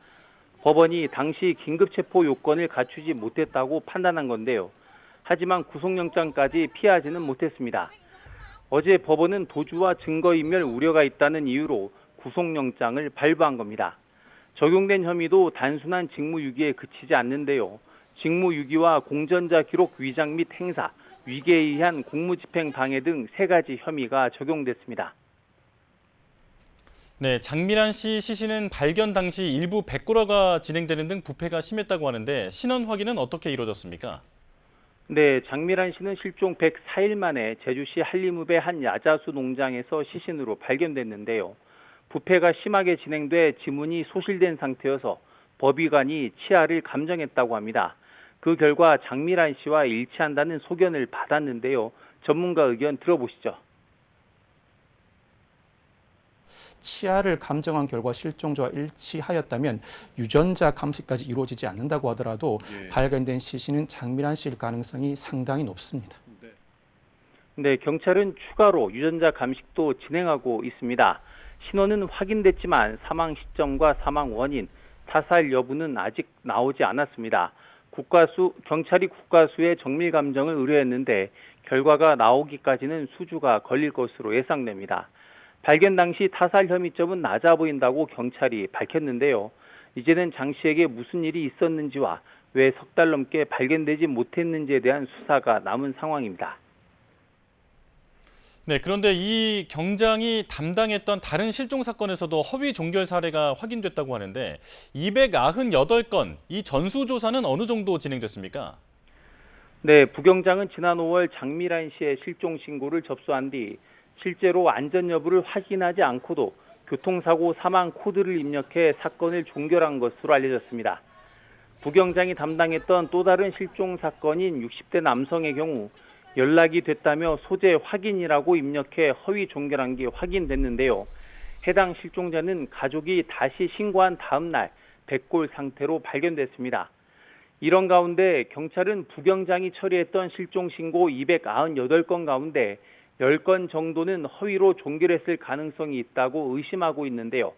법원이 당시 긴급체포 요건을 갖추지 못했다고 판단한 건데요. 하지만 구속영장까지 피하지는 못했습니다. 어제 법원은 도주와 증거인멸 우려가 있다는 이유로 구속영장을 발부한 겁니다. 적용된 혐의도 단순한 직무유기에 그치지 않는데요. 직무유기와 공전자 기록 위장 및 행사, 위계에 의한 공무집행 방해 등 3가지 혐의가 적용됐습니다. 네, 장미란 씨 시신은 발견 당시 일부 백골화가 진행되는 등 부패가 심했다고 하는데 신원 확인은 어떻게 이루어졌습니까? 네, 장미란 씨는 실종 104일 만에 제주시 한림읍의 한 야자수 농장에서 시신으로 발견됐는데요. 부패가 심하게 진행돼 지문이 소실된 상태여서 법의관이 치아를 감정했다고 합니다. 그 결과 장미란 씨와 일치한다는 소견을 받았는데요. 전문가 의견 들어보시죠. 치아를 감정한 결과 실종자와 일치하였다면 유전자 감식까지 이루어지지 않는다고 하더라도 발견된 시신은 장미란 씨일 가능성이 상당히 높습니다. 네, 경찰은 추가로 유전자 감식도 진행하고 있습니다. 신원은 확인됐지만 사망 시점과 사망 원인, 타살 여부는 아직 나오지 않았습니다. 경찰이 국가수의 정밀 감정을 의뢰했는데 결과가 나오기까지는 수주가 걸릴 것으로 예상됩니다. 발견 당시 타살 혐의점은 낮아 보인다고 경찰이 밝혔는데요. 이제는 장 씨에게 무슨 일이 있었는지와 왜 석 달 넘게 발견되지 못했는지에 대한 수사가 남은 상황입니다. 네, 그런데 이 경장이 담당했던 다른 실종 사건에서도 허위 종결 사례가 확인됐다고 하는데 298건, 이 전수조사는 어느 정도 진행됐습니까? 네, 부경장은 지난 5월 장미란 씨의 실종 신고를 접수한 뒤 실제로 안전 여부를 확인하지 않고도 교통사고 사망 코드를 입력해 사건을 종결한 것으로 알려졌습니다. 부경장이 담당했던 또 다른 실종 사건인 60대 남성의 경우 연락이 됐다며 소재 확인이라고 입력해 허위 종결한 게 확인됐는데요. 해당 실종자는 가족이 다시 신고한 다음 날 백골 상태로 발견됐습니다. 이런 가운데 경찰은 부경장이 처리했던 실종 신고 298건 가운데 10건 정도는 허위로 종결했을 가능성이 있다고 의심하고 있는데요.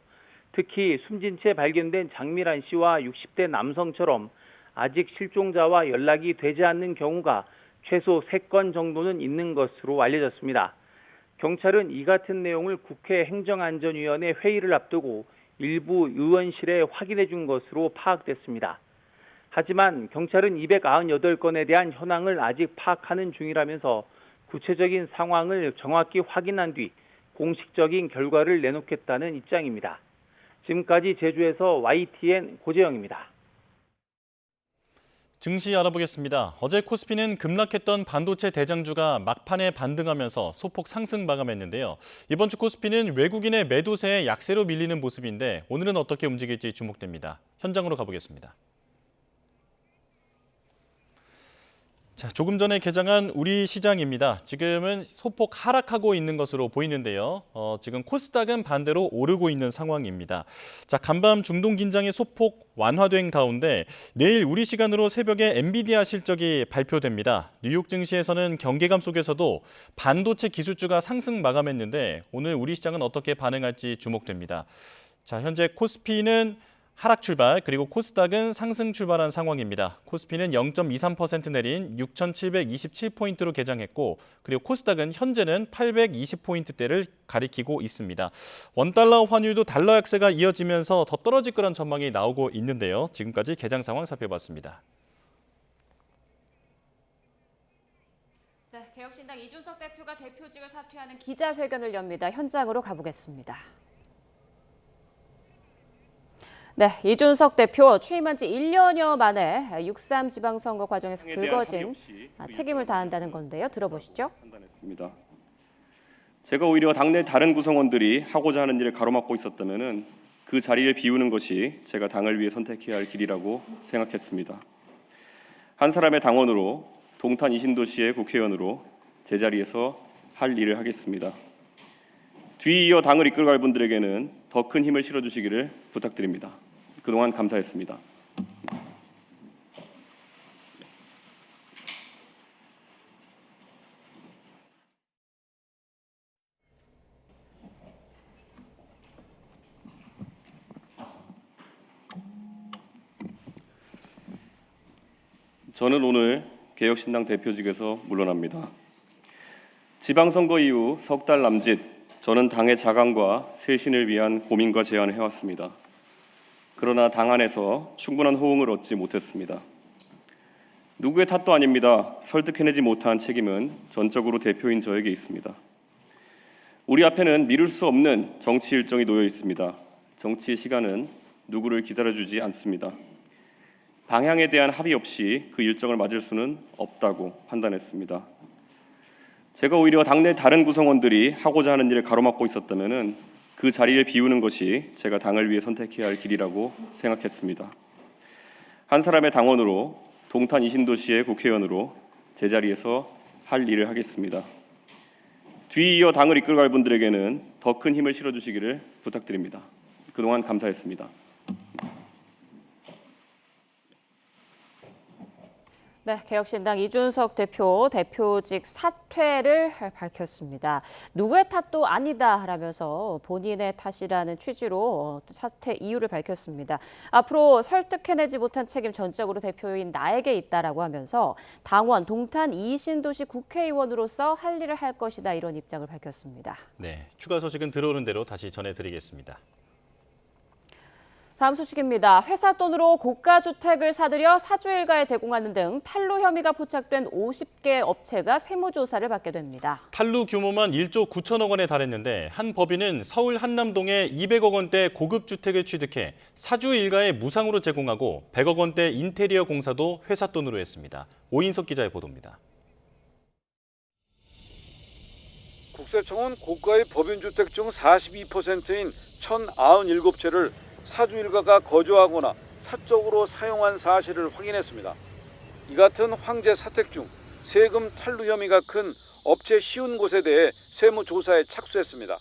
특히 숨진 채 발견된 장미란 씨와 60대 남성처럼 아직 실종자와 연락이 되지 않는 경우가 최소 3건 정도는 있는 것으로 알려졌습니다. 경찰은 이 같은 내용을 국회 행정안전위원회 회의를 앞두고 일부 의원실에 확인해 준 것으로 파악됐습니다. 하지만 경찰은 298건에 대한 현황을 아직 파악하는 중이라면서 구체적인 상황을 정확히 확인한 뒤 공식적인 결과를 내놓겠다는 입장입니다. 지금까지 제주에서 YTN 고재영입니다. 증시 알아보겠습니다. 어제 코스피는 급락했던 반도체 대장주가 막판에 반등하면서 소폭 상승 마감했는데요. 이번 주 코스피는 외국인의 매도세에 약세로 밀리는 모습인데 오늘은 어떻게 움직일지 주목됩니다. 현장으로 가보겠습니다. 자, 조금 전에 개장한 우리 시장입니다. 지금은 소폭 하락하고 있는 것으로 보이는데요. 지금 코스닥은 반대로 오르고 있는 상황입니다. 자, 간밤 중동 긴장이 소폭 완화된 가운데 내일 우리 시간으로 새벽에 엔비디아 실적이 발표됩니다. 뉴욕 증시에서는 경계감 속에서도 반도체 기술주가 상승 마감했는데 오늘 우리 시장은 어떻게 반응할지 주목됩니다. 자, 현재 코스피는 하락 출발, 그리고 코스닥은 상승 출발한 상황입니다. 코스피는 0.23% 내린 6,727포인트로 개장했고, 그리고 코스닥은 현재는 820포인트대를 가리키고 있습니다. 원달러 환율도 달러 약세가 이어지면서 더 떨어질 거란 전망이 나오고 있는데요. 지금까지 개장 상황 살펴봤습니다. 네, 개혁신당 이준석 대표가 대표직을 사퇴하는 기자회견을 엽니다. 현장으로 가보겠습니다. 네, 이준석 대표 취임한 지 1년여 만에 6.3 지방선거 과정에서 불거진 책임을 다한다는 건데요. 들어보시죠. 판단했습니다. 제가 오히려 당내 다른 구성원들이 하고자 하는 일을 가로막고 있었다면 그 자리를 비우는 것이 제가 당을 위해 선택해야 할 길이라고 생각했습니다. 한 사람의 당원으로 동탄 이신도시의 국회의원으로 제자리에서 할 일을 하겠습니다. 뒤이어 당을 이끌어갈 분들에게는 더 큰 힘을 실어주시기를 부탁드립니다. 그동안 감사했습니다. 저는 오늘 개혁신당 대표직에서 물러납니다. 지방선거 이후 석 달 남짓 저는 당의 자강과 쇄신을 위한 고민과 제안을 해왔습니다. 그러나 당 안에서 충분한 호응을 얻지 못했습니다. 누구의 탓도 아닙니다. 설득해내지 못한 책임은 전적으로 대표인 저에게 있습니다. 우리 앞에는 미룰 수 없는 정치 일정이 놓여 있습니다. 정치의 시간은 누구를 기다려주지 않습니다. 방향에 대한 합의 없이 그 일정을 맞을 수는 없다고 판단했습니다. 제가 오히려 당내 다른 구성원들이 하고자 하는 일을 가로막고 있었다면 그 자리를 비우는 것이 제가 당을 위해 선택해야 할 길이라고 생각했습니다. 한 사람의 당원으로 동탄 이신도시의 국회의원으로 제자리에서 할 일을 하겠습니다. 뒤이어 당을 이끌어갈 분들에게는 더 큰 힘을 실어주시기를 부탁드립니다. 그동안 감사했습니다. 네, 개혁신당 이준석 대표 대표직 사퇴를 밝혔습니다. 누구의 탓도 아니다라면서 본인의 탓이라는 취지로 사퇴 이유를 밝혔습니다. 앞으로 설득해내지 못한 책임 전적으로 대표인 나에게 있다라고 하면서 당원 동탄 이신도시 국회의원으로서 할 일을 할 것이다 이런 입장을 밝혔습니다. 네, 추가 소식은 들어오는 대로 다시 전해드리겠습니다. 다음 소식입니다. 회사 돈으로 고가 주택을 사들여 사주 일가에 제공하는 등 탈루 혐의가 포착된 50개 업체가 세무조사를 받게 됩니다. 탈루 규모만 1조 9천억 원에 달했는데 한 법인은 서울 한남동에 200억 원대 고급 주택을 취득해 사주 일가에 무상으로 제공하고 100억 원대 인테리어 공사도 회사 돈으로 했습니다. 오인석 기자의 보도입니다. 국세청은 고가의 법인주택 중 42%인 1,097채를 사주 일가가 거주하거나 사적으로 사용한 사실을 확인했습니다. 이 같은 황제 사택 중 세금 탈루 혐의가 큰 업체 쉬운 곳에 대해 세무조사에 착수했습니다.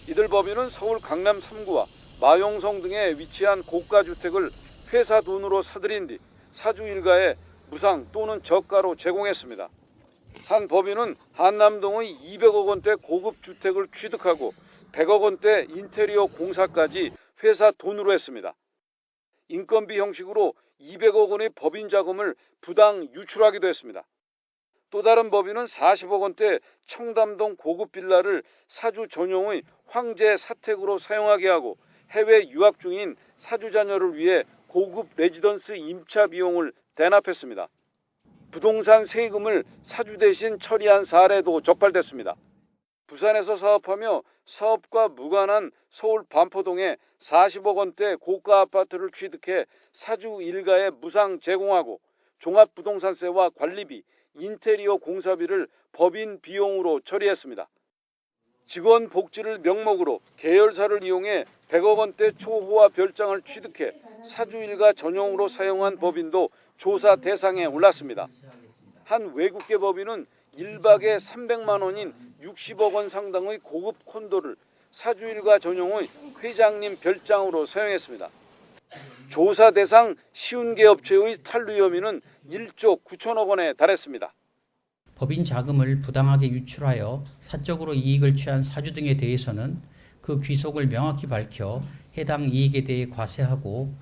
이들 법인은 서울 강남 3구와 마용성 등에 위치한 고가 주택을 회사 돈으로 사들인 뒤 사주 일가에 무상 또는 저가로 제공했습니다. 한 법인은 한남동의 200억 원대 고급 주택을 취득하고 100억 원대 인테리어 공사까지 회사 돈으로 했습니다. 인건비 형식으로 200억 원의 법인 자금을 부당 유출하기도 했습니다. 또 다른 법인은 40억 원대 청담동 고급 빌라를 사주 전용의 황제 사택으로 사용하게 하고 해외 유학 중인 사주 자녀를 위해 고급 레지던스 임차 비용을 대납했습니다. 부동산 세금을 사주 대신 처리한 사례도 적발됐습니다. 부산에서 사업하며 사업과 무관한 서울 반포동에 40억 원대 고가 아파트를 취득해 사주 일가에 무상 제공하고 종합부동산세와 관리비, 인테리어 공사비를 법인 비용으로 처리했습니다. 직원 복지를 명목으로 계열사를 이용해 100억 원대 초호화 별장을 취득해 사주 일가 전용으로 사용한 법인도 조사 대상에 올랐습니다. 한 외국계 법인은 1박에 300만 원인 60억 원 상당의 고급 콘도를 사주 일가 전용의 회장님 별장으로 사용했습니다. 조사 대상 쉬운 개 업체의 탈루 혐의는 1조 9천억 원에 달했습니다. 법인 자금을 부당하게 유출하여 사적으로 이익을 취한 사주 등에 대해서는 그 귀속을 명확히 밝혀 해당 이익에 대해 과세하고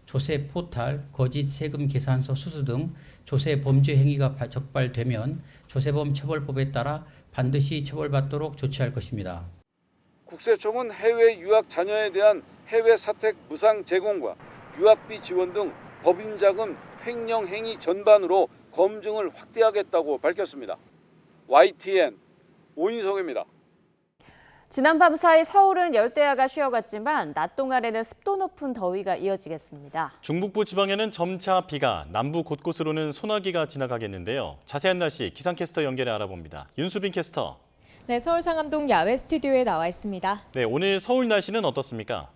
조세 포탈, 거짓 세금 계산서 수수 등 조세 범죄 행위가 적발되면 조세범 처벌법에 따라 반드시 처벌받도록 조치할 것입니다. 국세청은 해외 유학 자녀에 대한 해외 사택 무상 제공과 유학비 지원 등 법인 자금 횡령 행위 전반으로 검증을 확대하겠다고 밝혔습니다. YTN 오인석입니다. 지난밤 사이 서울은 열대야가 쉬어갔지만 낮 동안에는 습도 높은 더위가 이어지겠습니다. 중북부 지방에는 점차 비가, 남부 곳곳으로는 소나기가 지나가겠는데요. 자세한 날씨 기상캐스터 연결해 알아봅니다. 윤수빈 캐스터. 네, 서울 상암동 야외 스튜디오에 나와 있습니다. 네, 오늘 서울 날씨는 어떻습니까?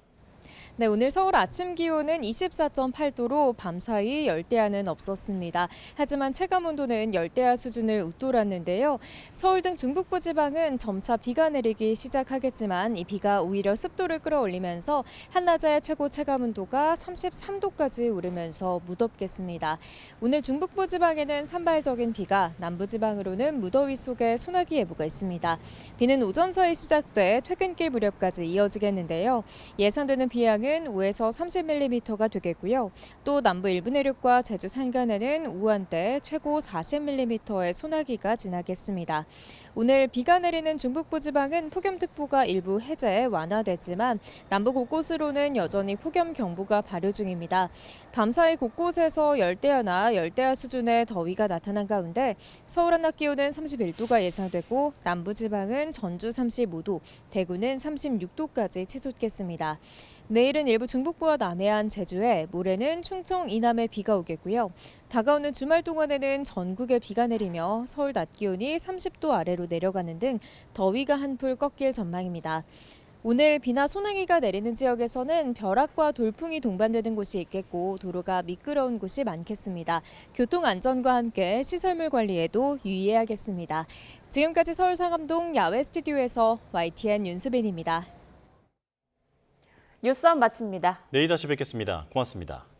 네, 오늘 서울 아침 기온은 24.8도로 밤사이 열대야는 없었습니다. 하지만 체감온도는 열대야 수준을 웃돌았는데요. 서울 등 중북부 지방은 점차 비가 내리기 시작하겠지만 이 비가 오히려 습도를 끌어올리면서 한낮의 최고 체감온도가 33도까지 오르면서 무덥겠습니다. 오늘 중북부 지방에는 산발적인 비가, 남부 지방으로는 무더위 속에 소나기 예보가 있습니다. 비는 오전 사이 시작돼 퇴근길 무렵까지 이어지겠는데요. 예상되는 비 양은 지방은 5에서 30mm가 되겠고요. 또 남부 일부 내륙과 제주 산간에는 우한대 최고 40mm의 소나기가 지나겠습니다. 오늘 비가 내리는 중북부 지방은 폭염특보가 일부 해제 완화됐지만 남부 곳곳으로는 여전히 폭염경보가 발효 중입니다. 밤사이 곳곳에서 열대야나 열대야 수준의 더위가 나타난 가운데 서울 한낮 기온은 31도가 예상되고 남부 지방은 전주 35도, 대구는 36도까지 치솟겠습니다. 내일은 일부 중북부와 남해안, 제주에, 모레는 충청, 이남에 비가 오겠고요. 다가오는 주말 동안에는 전국에 비가 내리며 서울 낮 기온이 30도 아래로 내려가는 등 더위가 한풀 꺾일 전망입니다. 오늘 비나 소나기가 내리는 지역에서는 벼락과 돌풍이 동반되는 곳이 있겠고 도로가 미끄러운 곳이 많겠습니다. 교통 안전과 함께 시설물 관리에도 유의해야겠습니다. 지금까지 서울 상암동 야외 스튜디오에서 YTN 윤수빈입니다. 뉴스업 마칩니다. 내일 다시 뵙겠습니다. 고맙습니다.